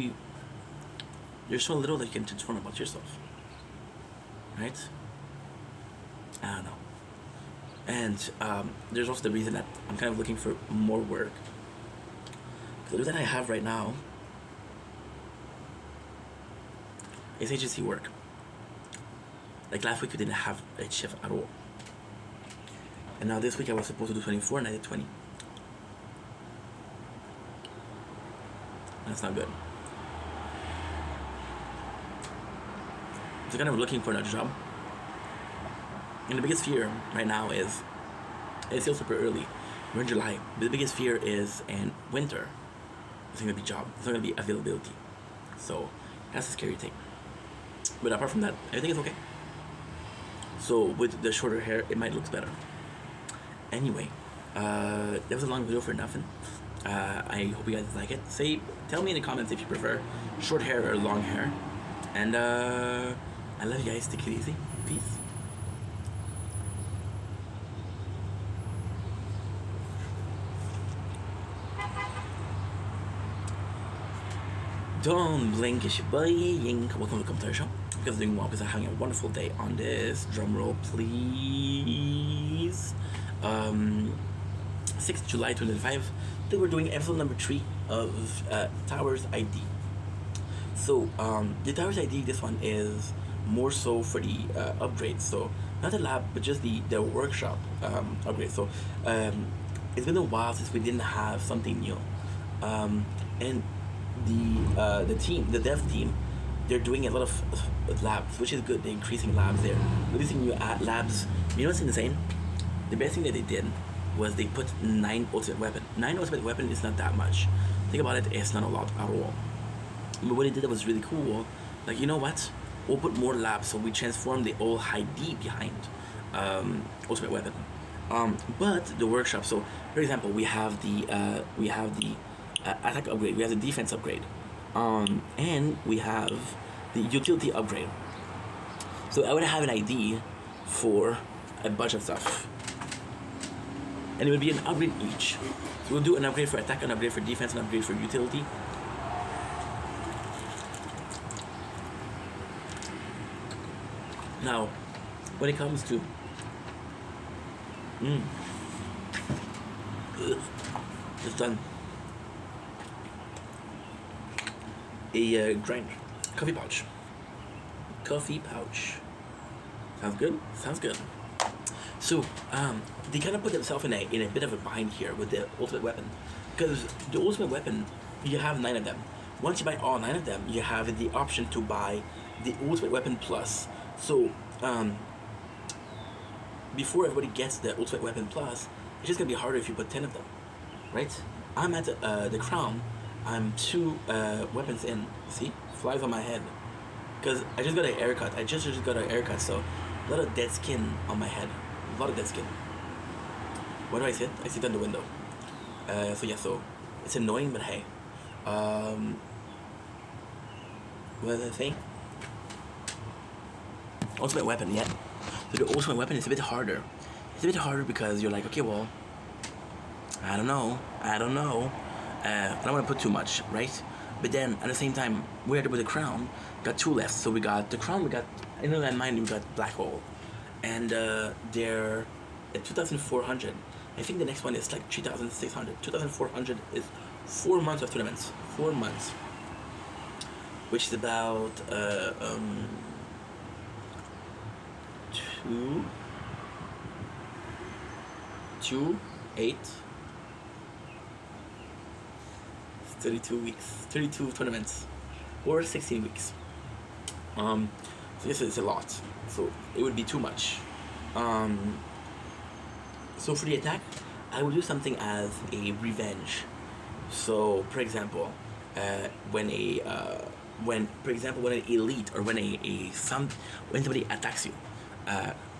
you're so little that you can transform about yourself, right? I don't know. And there's also the reason that I'm kind of looking for more work. The reason I have right now is agency work. Like last week we didn't have a shift at all. And now this week I was supposed to do 24 and I did 20. That's not good. So kind of looking for another job. And the biggest fear right now is, it's still super early. We're in July. But the biggest fear is in winter. It's not gonna be job. It's not gonna be availability. So that's a scary thing. But apart from that, everything is okay. So with the shorter hair, it might look better. Anyway, that was a long video for nothing. I hope you guys like it. Tell me in the comments if you prefer short hair or long hair. And I love you guys. Take it easy. Peace. Don't blink, it's your boy Yink. Welcome to the Commentary Show. You guys are doing well because I'm having a wonderful day on this. Drum roll, please. 6th July 2005, they were doing episode number 3 of Towers ID. So the Towers ID, this one is more so for the upgrades. So not the lab, but just the workshop upgrade. So it's been a while since we didn't have something new, and the team, the dev team, they're doing a lot of labs, which is good. They're increasing labs. They're releasing new labs. You know what's insane? The best thing that they did was they put 9 ultimate weapon. 9 ultimate weapon is not that much. Think about it, it's not a lot at all. But what they did that was really cool. Like, you know what? We'll put more labs, so we transform the old high D behind ultimate weapon. But the workshop. So, for example, we have the attack upgrade. We have the defense upgrade, and we have the utility upgrade. So I would have an ID for a bunch of stuff, and it would be an upgrade each. So we'll do an upgrade for attack, an upgrade for defense, an upgrade for utility. Now, when it comes to it's done. A grind, coffee pouch. Coffee pouch. Sounds good. Sounds good. So they kind of put themselves in a bit of a bind here with the ultimate weapon, because the ultimate weapon, you have 9 of them. Once you buy all 9 of them, you have the option to buy the ultimate weapon plus. So before everybody gets the ultimate weapon plus, it's just gonna be harder if you put 10 of them, right? I'm at the crown. I'm 2 weapons in. See, flies on my head, because I just got a haircut. I just got a haircut, so a lot of dead skin on my head. A lot of dead skin. Where do I sit? I sit on the window. So yeah, so it's annoying, but hey. What was I saying? Ultimate weapon, yeah. So the ultimate weapon is a bit harder. It's a bit harder because you're like, okay, well, I don't know. I don't want to put too much, right? But then at the same time, we're with the crown. Got 2 left. So we got the crown. We got in the landmine. We got black hole, and they're at 2,400. I think the next one is like 3,600. 2,400 is 4 months of tournaments. 4 months, which is about 2, 8, 32 weeks, 32 tournaments, or 16 weeks. So this is a lot. So it would be too much. So for the attack, I will do something as a revenge. So, for example, when an elite or when somebody attacks you,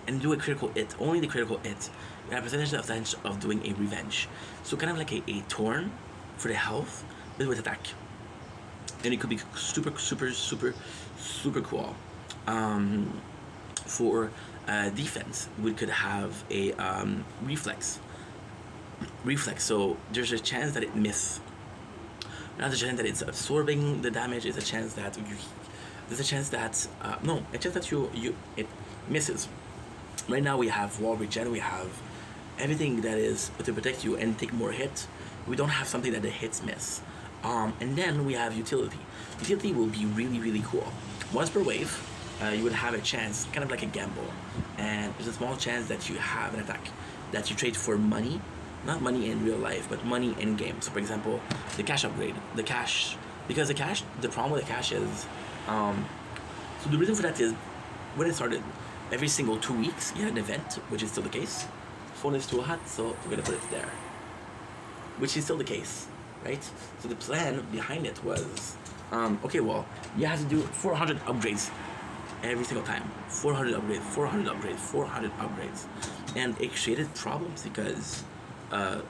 and do a critical hit, only the critical hit, you have a percentage of chance of doing a revenge. So kind of like a torn for the health, but with attack. And it could be super cool. For defense, we could have a reflex. So there's a chance that it miss. Not a chance that it's absorbing the damage. It's a chance that it misses. Right now we have wall regen. We have everything that is to protect you and take more hits. We don't have something that the hits miss. And then we have utility. Utility will be really cool. Once per wave, you would have a chance, kind of like a gamble, and there's a small chance that you have an attack that you trade for money, not money in real life, but money in game. So for example, the cash upgrade, the problem with the cash is, so the reason for that is, when it started, every single 2 weeks you had an event, which is still the case. Phone is too hot, so we're gonna put it there, which is still the case, right? So the plan behind it was, okay, well, you have to do 400 upgrades every single time. 400 upgrades. And it created problems because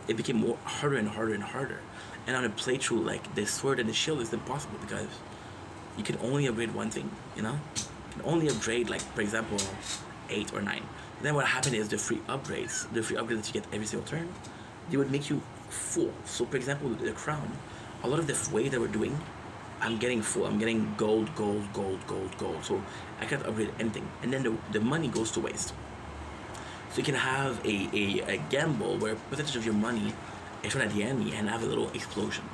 it became harder and harder. And on a playthrough, like the sword and the shield is impossible because you can only upgrade one thing, you know? You can only upgrade, like, for example, 8 or 9. Then what happened is the free upgrades that you get every single turn, they would make you full. So for example, the crown, a lot of the way that we're doing, I'm getting full. I'm getting gold. So I can't upgrade anything, and then the money goes to waste. So you can have a gamble where a percentage of your money is thrown at the enemy and have a little explosion.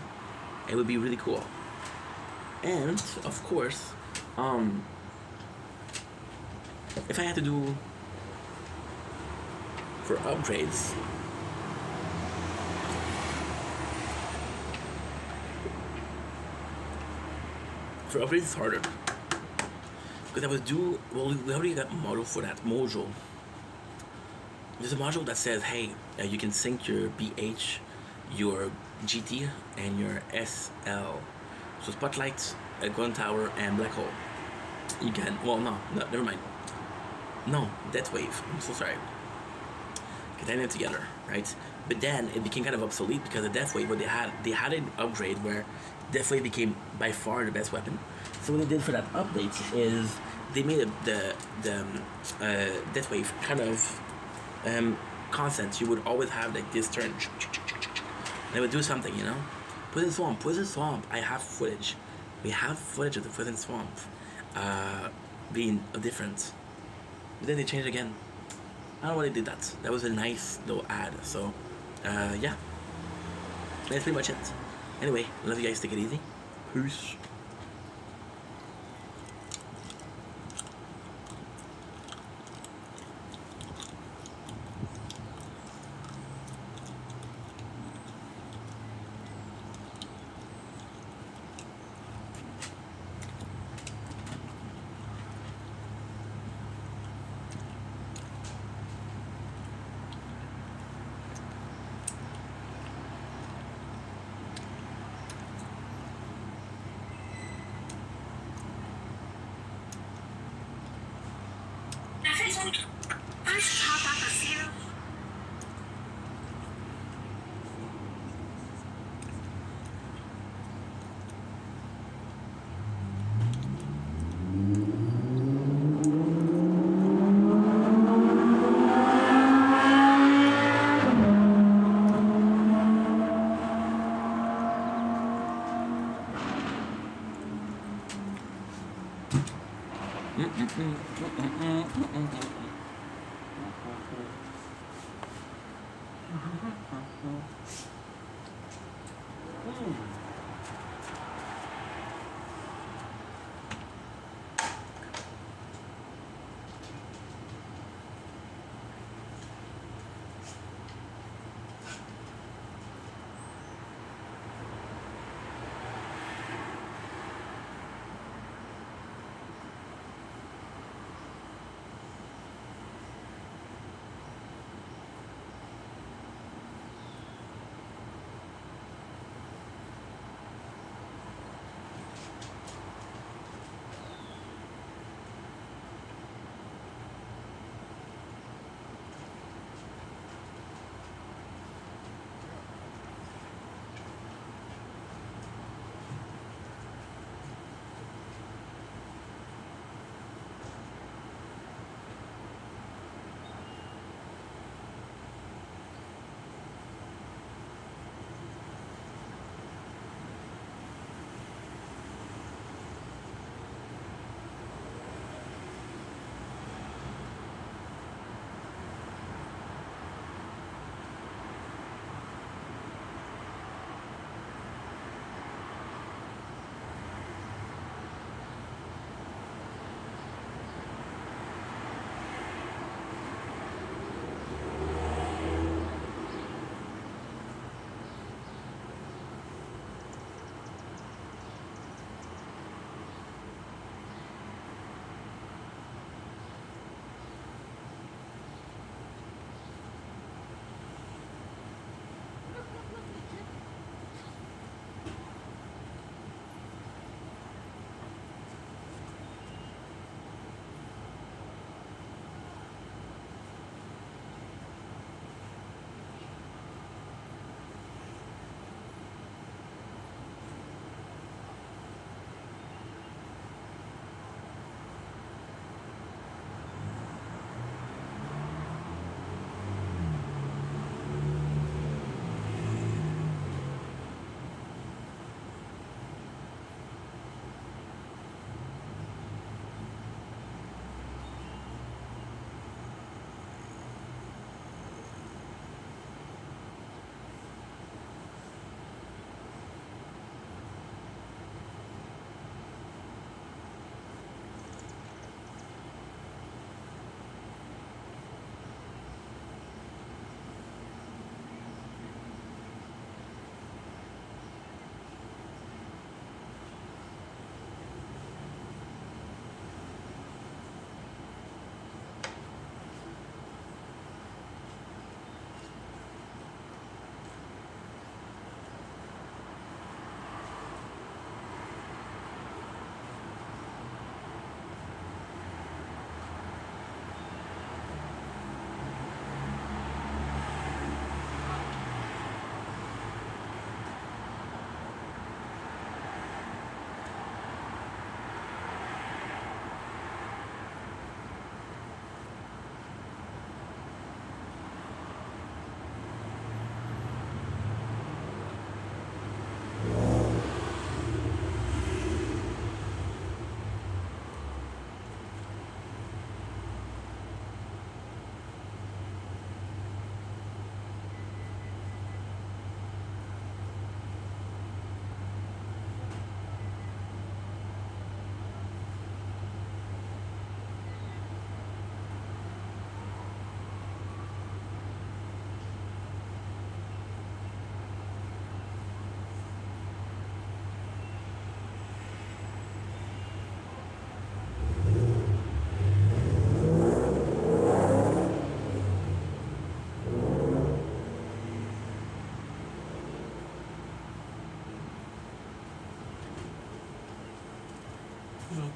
It would be really cool. And of course, if I had to do for upgrades, it's harder because I would do well. We already got a model for that module. There's a module that says, hey, you can sync your BH, your GT, and your SL. So Spotlight, Gun Tower, and Black Hole. You can, well, no, never mind. No, Death Wave. I'm so sorry. Because I them together, right? But then it became kind of obsolete because the Death Wave, what they had an upgrade where Death Wave became by far the best weapon. So what they did for that update is they made the Death Wave kind of constant. You would always have like this turn. They would do something, you know. Poison Swamp. I have footage. We have footage of the Poison Swamp being different. But then they changed again. I don't know why they did that. That was a nice little ad. So yeah, that's pretty much it. Anyway, love you guys. Take it easy. Peace.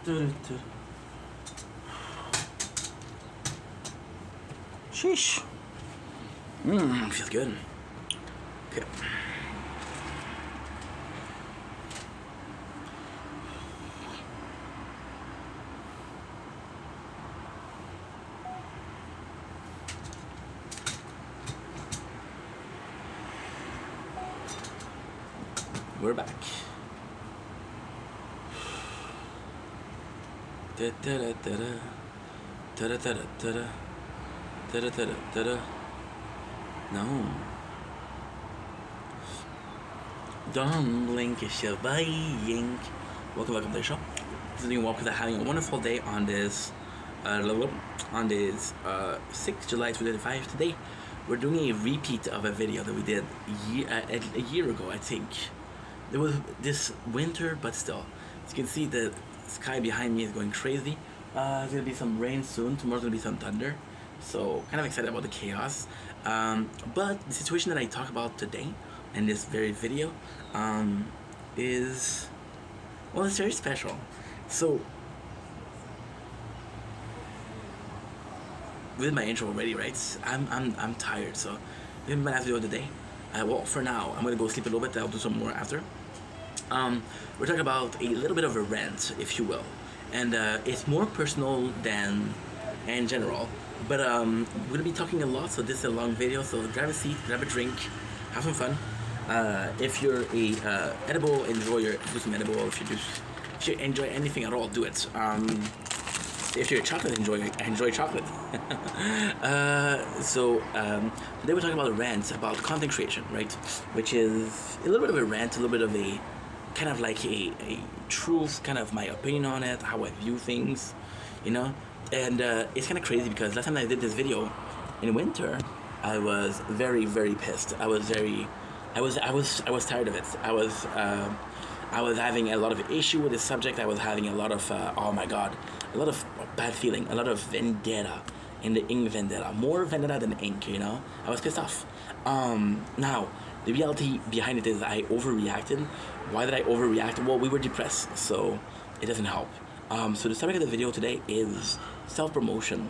Sheesh. Feels good. Okay. We're back. No. Don't blink, it's your buying. Welcome to the show. This is New Walk because I'm having a wonderful day on this 6th July 2005. Today we're doing a repeat of a video that we did a year ago, I think. It was this winter, but still. As you can see, the sky behind me is going crazy. There's gonna be some rain soon. Tomorrow's gonna be some thunder. So, kind of excited about the chaos. But the situation that I talk about today in this very video is, well, it's very special. So, with my intro already, right? I'm tired, so this is my last video of the day. Well, for now, I'm gonna go sleep a little bit. I'll do some more after. We're talking about a little bit of a rant, if you will, and it's more personal than in general. But we're gonna be talking a lot, so this is a long video. So grab a seat, grab a drink, have some fun. If you're a edible enjoyer, do some edible. If you enjoy anything at all, do it. If you're a chocolate enjoyer, enjoy chocolate. Today we're talking about a rant about content creation, right? Which is a little bit of a rant, a little bit of a kind of like a truth, kind of my opinion on it, how I view things, you know. And it's kind of crazy because last time I did this video in winter, I was very, very pissed. I was tired of it. I was having a lot of issue with this subject. I was having a lot of oh my god, a lot of bad feeling, a lot of vendetta in the ink vendetta, more vendetta than ink, you know. I was pissed off. Now the reality behind it is I overreacted. Why did I overreact? Well, we were depressed, so it doesn't help. So the subject of the video today is self-promotion,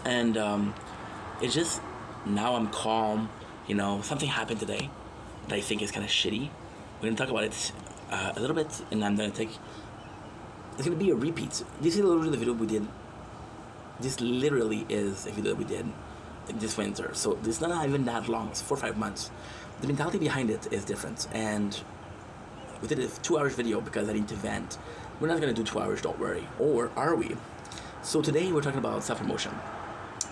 and it's just, now I'm calm, you know. Something happened today that I think is kind of shitty. We're gonna talk about it a little bit, and I'm gonna take, it's gonna be a repeat. This is literally the video we did. This literally is a video that we did this winter, so it's not even that long. It's 4 or 5 months. The mentality behind it is different, and we did a 2-hour video because I need to vent. We're not gonna do 2 hours, don't worry. Or are we? So today we're talking about self-promotion.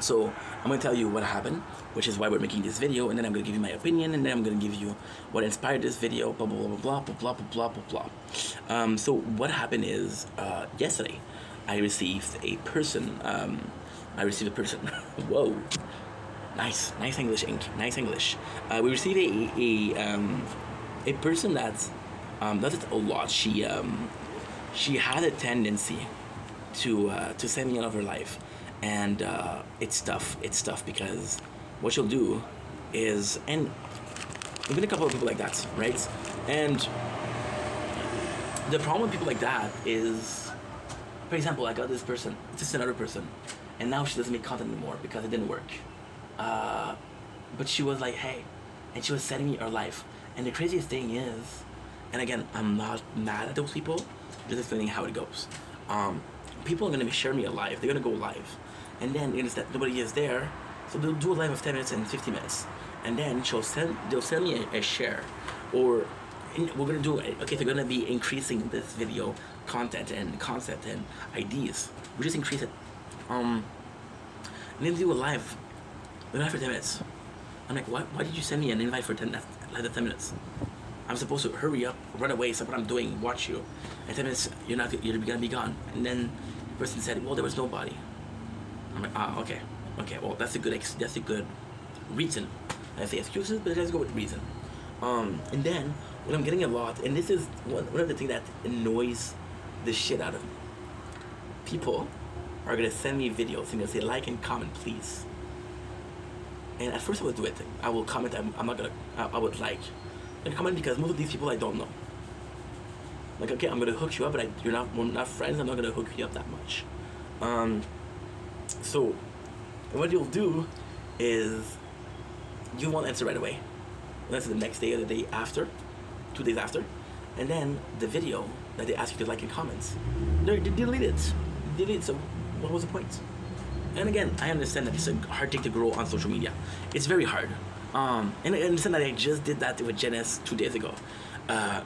So I'm gonna tell you what happened, which is why we're making this video, and then I'm gonna give you my opinion, and then I'm gonna give you what inspired this video, blah blah blah blah blah blah blah blah blah. So what happened is yesterday I received a person. Whoa, nice English ink, nice English. We received a person that does it a lot. She had a tendency to send me out of her life, and it's tough because what she'll do is, and there's been a couple of people like that, right? And the problem with people like that is, for example, I got this person, just another person, and now she doesn't make content anymore because it didn't work. But she was like, hey, and she was sending me her life. And the craziest thing is, and again, I'm not mad at those people, just explaining how it goes. People are gonna share me a live. They're gonna go live, and then you understand nobody is there, so they'll do a live of 10 minutes and 50 minutes, and then they'll send me a share, or we're gonna do it. Okay, they're gonna be increasing this video content and concept and ideas. We just increase it. And then do a live for 10 minutes. I'm like, why did you send me an invite for 10 minutes? I'm supposed to hurry up, run away, stop what I'm doing, watch you. In 10 minutes, you're gonna be gone. And then the person said, well, there was nobody. I'm like, okay, well, that's a good reason. I say excuses, but let's go with reason. And then, what I'm getting a lot, and this is one of the things that annoys the shit out of me. People are gonna send me videos and they'll say, like and comment, please. And at first I would do it. I will comment, I would like. And comment because most of these people I don't know. Like, okay, I'm gonna hook you up, but we're not friends. I'm not gonna hook you up that much. So what you'll do is you won't answer right away. You'll answer the next day or the day after, 2 days after, and then the video that they ask you to like and comments, they delete it. Delete it. So what was the point? And again, I understand that it's a hard thing to grow on social media. It's very hard. And I understand that I just did that with Janice 2 days ago.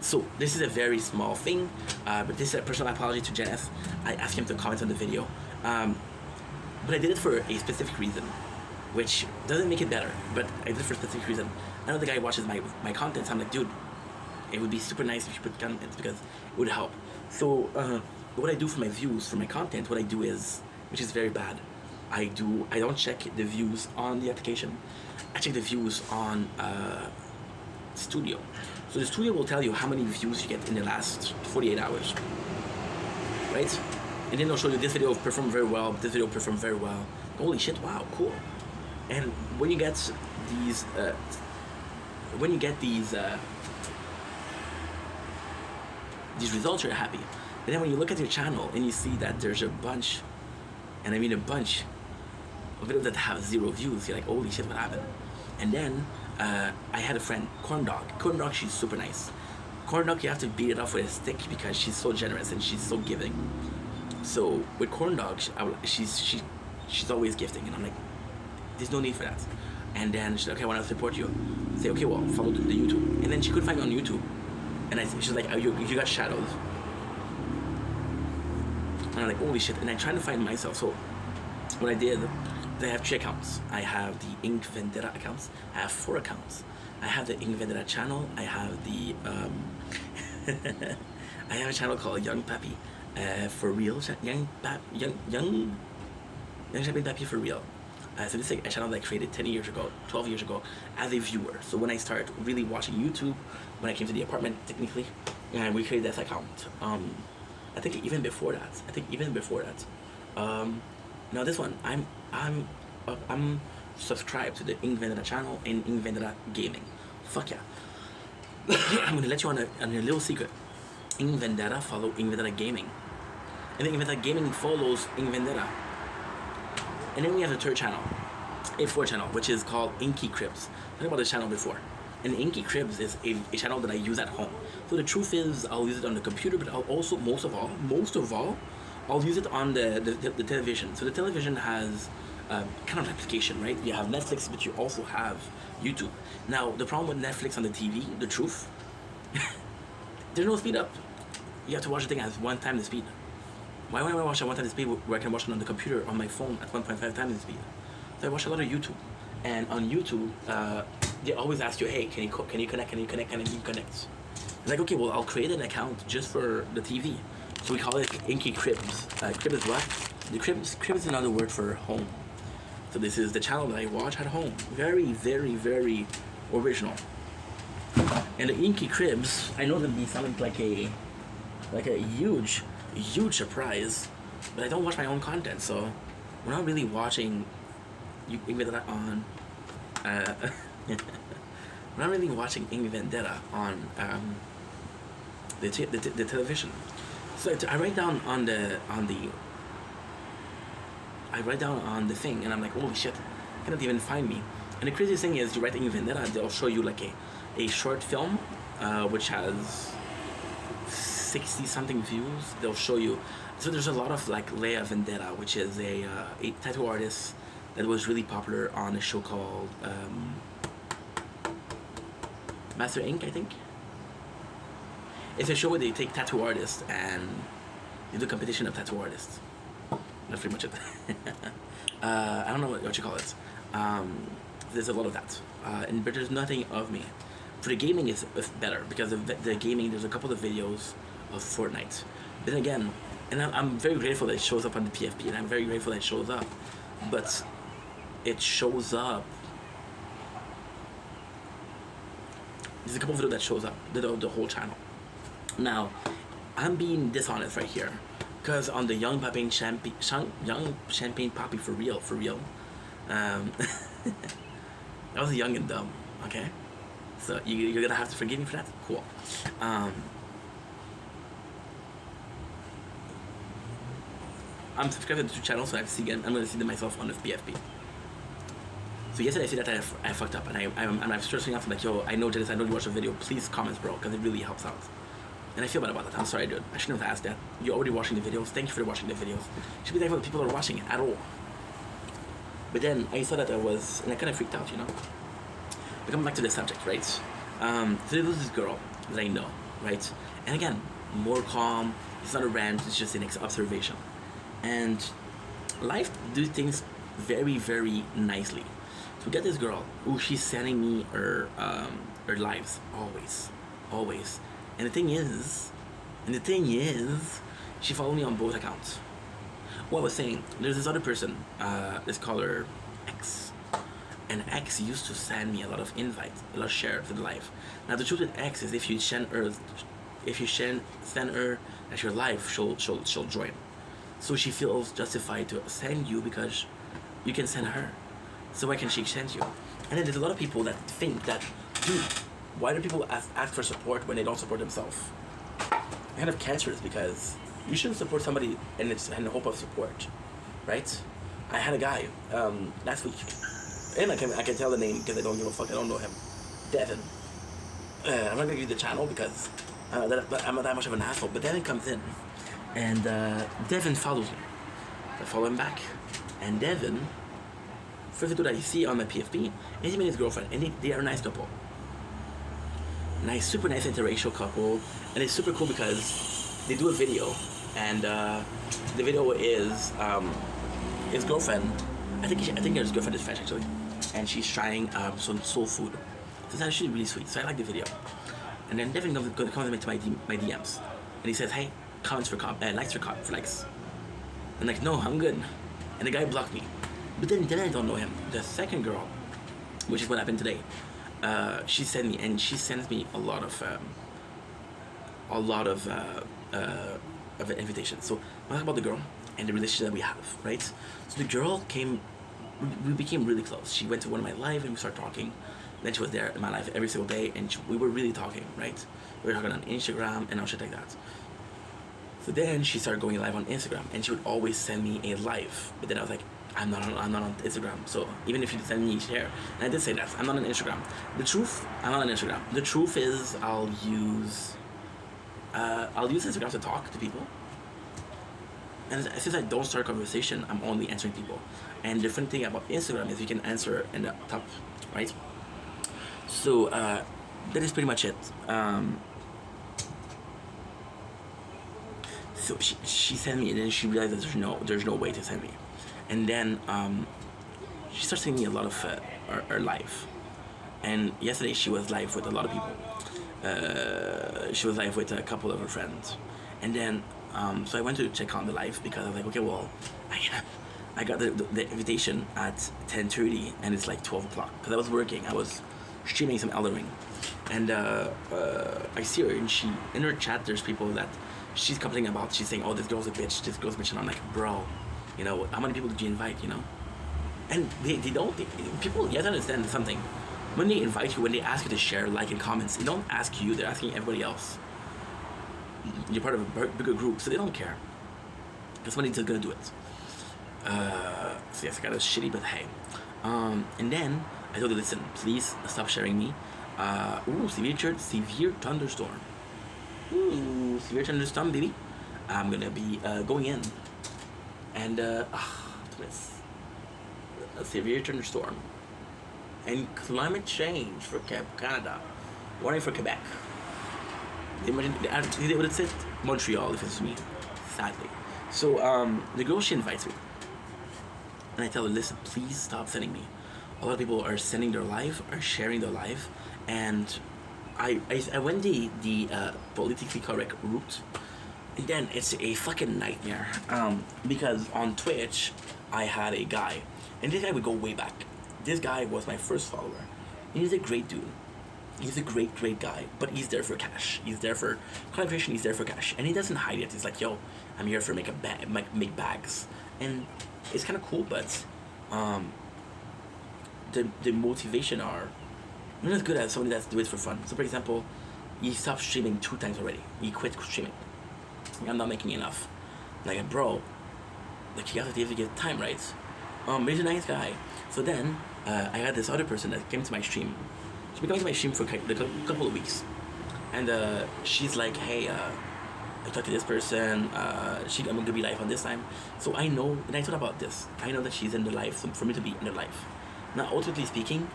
So this is a very small thing, but this is a personal apology to Janice. I asked him to comment on the video, but I did it for a specific reason, which doesn't make it better, but I did it for a specific reason. I know the guy watches my content, so I'm like, dude, it would be super nice if you put comments because it would help. So what I do for my views, for my content, what I do is, which is very bad, I don't check the views on the application. I check the views on Studio. So the Studio will tell you how many views you get in the last 48 hours, right? And then they'll show you this video performed very well, this video performed very well. Holy shit! Wow, cool. And when you get these, these results, you're happy. But then when you look at your channel and you see that there's a bunch, and I mean a bunch, of videos that have 0 views, you're like, holy shit, what happened? And then I had a friend, Corn Dog. Corn Dog, she's super nice. Corn Dog, you have to beat it off with a stick because she's so generous and she's so giving. So with Corn Dog, she's always gifting, and I'm like, there's no need for that. And then she's like, okay, I want to support you. I say, okay, well, follow the YouTube. And then she couldn't find me on YouTube. And she's like, oh, you got shadows. And I'm like, holy shit. And I'm trying to find myself. So what I did, I have 3 accounts. I have the Ink Vendetta accounts. I have 4 accounts. I have the Ink Vendetta channel. I have the I have a channel called Young Papi for real. Young Champagne Papi for real. So this is a channel that I created 10 years ago, 12 years ago, as a viewer. So when I started really watching YouTube, when I came to the apartment, technically, we created this account. I think even before that. Now this one, I'm subscribed to the Ink Vendetta channel and Ink Vendetta Gaming. Fuck yeah. I'm gonna let you on a little secret. Ink Vendetta follow Ink Vendetta Gaming, and then Ink Vendetta Gaming follows Ink Vendetta. And then we have the 3rd channel, a 4th channel, which is called Inky Cribs. I talked about this channel before. And Inky Cribs is a channel that I use at home. So the truth is, I'll use it on the computer, but I'll also, most of all, I'll use it on the television. So the television has kind of an application, right? You have Netflix, but you also have YouTube. Now, the problem with Netflix on the TV, the truth, there's no speed up. You have to watch the thing at 1 time the speed. Why would I watch at 1 time the speed where I can watch it on the computer on my phone at 1.5 times the speed? So I watch a lot of YouTube. And on YouTube, they always ask you, hey, can you connect? It's like, okay, well, I'll create an account just for the TV. So we call it Inky Cribs. Crib is what? The crib is another word for home. So this is the channel that I watch at home. Very, very, very original. And the Inky Cribs, I know that these sound like a huge surprise, but I don't watch my own content, so we're not really watching. Ink Vendetta on. We're not really watching Ink Vendetta on the television. So I write down on the thing, and I'm like, holy shit, I cannot even find me. And the craziest thing is, you write Ink Vendetta, they'll show you like a short film, which has 60 something views. They'll show you. So there's a lot of like Leia Vendetta, which is a tattoo artist that was really popular on a show called Master Ink, I think. It's a show where they take tattoo artists and they do competition of tattoo artists. That's pretty much it. I don't know what you call it. There's a lot of that, but there's nothing of me. For the gaming, it's better because the gaming. There's a couple of videos of Fortnite. Then again, and I'm very grateful that it shows up on the PFP, and I'm very grateful that it shows up. But it shows up. There's a couple of videos that shows up, the whole channel. Now, I'm being dishonest right here, because on the Young Champagne Papi for real, I was young and dumb, okay? So you're gonna have to forgive me for that? Cool. I'm subscribed to the two channels, so I see I'm gonna see them myself on the PFP. So yesterday I said that I fucked up, and I'm stressing out. I'm like, yo, I know Janice, I know you watched the video. Please comment, bro, because it really helps out. And I feel bad about that. I'm sorry, dude. I shouldn't have asked that. You're already watching the videos. Thank you for watching the videos. You should be thankful that people are watching it at all. But then I saw that I was, and I kind of freaked out, you know. But coming back to the subject, right? So there was this girl that I know, right? And again, more calm. It's not a rant. It's just an observation. And life do things very, very nicely. So we got this girl who she's sending me her lives always. And the thing is, she followed me on both accounts. What I was saying, there's this other person, let's call her X. And X used to send me a lot of invites, a lot of shares to the live. Now the truth with X is if you send her at your live, she'll join. So she feels justified to send you because you can send her. So why can she send you? And then there's a lot of people that think that, dude, why do people ask for support when they don't support themselves? Kind of cancerous, because you shouldn't support somebody in the hope of support, right? I had a guy last week, and I can tell the name because I don't give a fuck. I don't know him. Devin. I'm not gonna give you the channel because I'm not that much of an asshole. But Devin comes in, and Devin follows me. I follow him back, and Devin, first dude that you see on my PFP, is him and his girlfriend, and they are a nice couple. Nice, super nice interracial couple, and it's super cool because they do a video, and the video is his girlfriend. I think his girlfriend is French actually, and she's trying some soul food. So it's actually really sweet. So I like the video, and then Devin comes into my DMs, and he says, "Hey, likes for likes." I'm like, "No, I'm good," and the guy blocked me. But then I don't know him. The second girl, which is what happened today. She sends me a lot of invitations. So I'll talk about the girl and the relationship that we have, right? So the girl we became really close. She went to one of my live and we started talking. Then she was there in my life every single day, and we were really talking, right? We were talking on Instagram and all shit like that. So then she started going live on Instagram, and she would always send me a live. But then I was like, I'm not on Instagram, so even if you send me a share, and I did say that, I'm not on Instagram. I'm not on Instagram. The truth is, I'll use Instagram to talk to people. And since I don't start a conversation, I'm only answering people. And the different thing about Instagram is you can answer in the top, right? So that is pretty much it. So she sent me, and then she realized that there's no way to send me. And then she started sending me a lot of her live. And yesterday she was live with a lot of people. She was live with a couple of her friends. And then, so I went to check on the live because I was like, okay, well, I got the invitation at 10:30 and it's like 12 o'clock. Because I was working, I was streaming some Elden Ring. And I see her, and in her chat there's people that she's complaining about. She's saying, oh, this girl's a bitch, and I'm like, bro, you know, how many people did you invite, you know? And people, you have to understand something. When they invite you, when they ask you to share, like, and comments, they don't ask you, they're asking everybody else. You're part of a bigger group, so they don't care. That's when they're just gonna do it. So yes, I got a shitty, but hey. And then I told her, listen, please stop sharing me. Severe thunderstorm. Ooh, severe thunderstorm, baby. I'm gonna be going in. And this a severe thunderstorm and climate change for Canada. Warning for Quebec. They would have said Montreal if it's me, sadly. So the girl, she invites me, and I tell her, listen, please stop sending me. A lot of people are sending their live, are sharing their live, and I went the politically correct route. And then it's a fucking nightmare, because on Twitch, I had a guy, and this guy would go way back. This guy was my first follower. He's a great dude. He's a great, great guy, but he's there for cash. He's there for collaboration, he's there for cash. And he doesn't hide it. He's like, yo, I'm here for make bags. And it's kind of cool, but the motivation are not as good as somebody that's doing it for fun. So for example, he stopped streaming 2 times already. He quit streaming. I'm not making enough. Like, bro, the curiosity to get time right. But he's a nice guy. So then I had this other person that came to my stream. She's been coming to my stream for a couple of weeks, and she's like, hey, I talked to this person. I'm gonna be live on this time. So I know, and I thought about this. I know that she's in the life, so for me to be in the life. Now, ultimately speaking,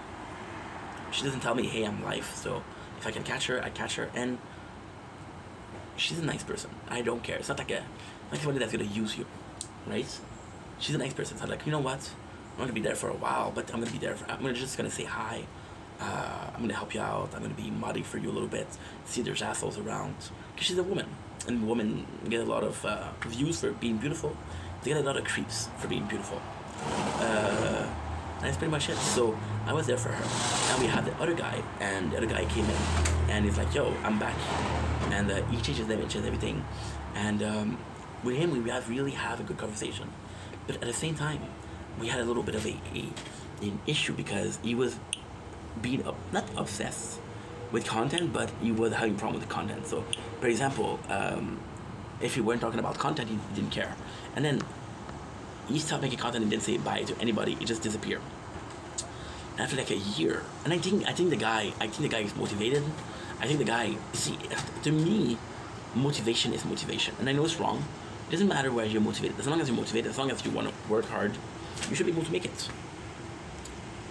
she doesn't tell me, hey, I'm live. So if I can catch her, I catch her, and she's a nice person. I don't care. It's not like somebody that's gonna use you, right? She's a nice person. So I'm like, you know what? I'm gonna be there for a while, but I'm just gonna say hi. I'm gonna help you out. I'm gonna be modding for you a little bit. See there's assholes around. Because she's a woman. And women get a lot of views for being beautiful. They get a lot of creeps for being beautiful. And that's pretty much it. So I was there for her. And we had the other guy, and the other guy came in, and he's like, yo, I'm back. And he changes them, changes everything. And with him, we really have a good conversation. But at the same time, we had a little bit of an issue because he was being not obsessed with content, but he was having a problem with the content. So, for example, if we weren't talking about content, he didn't care. And then he stopped making content and didn't say bye to anybody. He just disappeared. And after like a year, and I think the guy is motivated. I think the guy, see, to me, motivation is motivation, and I know it's wrong. It doesn't matter where you're motivated. As long as you're motivated, as long as you want to work hard, you should be able to make it.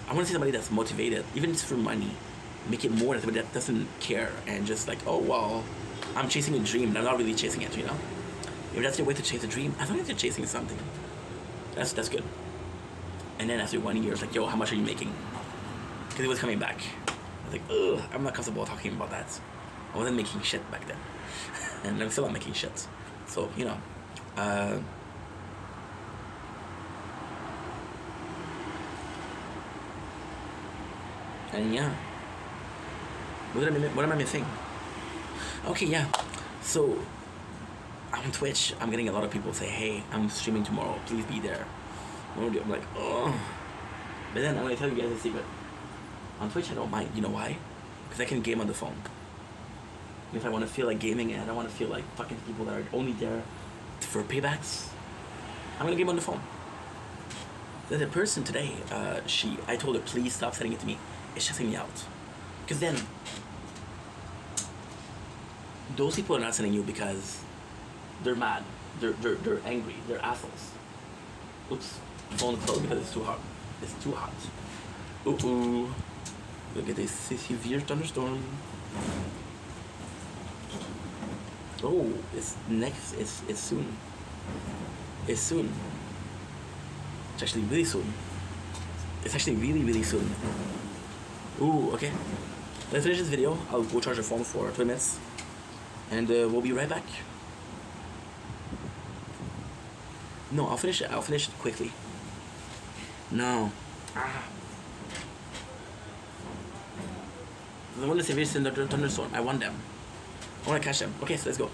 I want to see somebody that's motivated, even if it's for money. Make it more than somebody that doesn't care and just like, oh, well, I'm chasing a dream, but I'm not really chasing it, you know? If that's your way to chase a dream, as long as you're chasing something, that's good. And then after 1 year, it's like, yo, how much are you making? Because he was coming back. I was like, ugh, I'm not comfortable talking about that. I wasn't making shit back then. And I'm still not making shit. So, you know, and yeah, what am I missing? Okay, yeah. So on Twitch, I'm getting a lot of people say, "Hey, I'm streaming tomorrow. Please be there." I'm like, oh. But then I'm gonna tell you guys a secret. On Twitch, I don't mind. You know why? Because I can game on the phone. If I want to feel like gaming and I don't want to feel like fucking people that are only there for paybacks, I'm gonna game on the phone. There's a person today, I told her, please stop sending it to me. It's stressing me out. Because then, those people are not sending you because they're mad, they're angry, they're assholes. Oops, phone closed because it's too hot. It's too hot. Ooh, look at this severe thunderstorm. Oh, it's soon. It's soon. It's actually really soon. It's actually really, really soon. Ooh, okay. Let's finish this video. I'll go charge the phone for 20 minutes. And we'll be right back. No, I'll finish it quickly. No. I want the severe thunderstorm. I want them. I want to catch them. Okay, so let's go.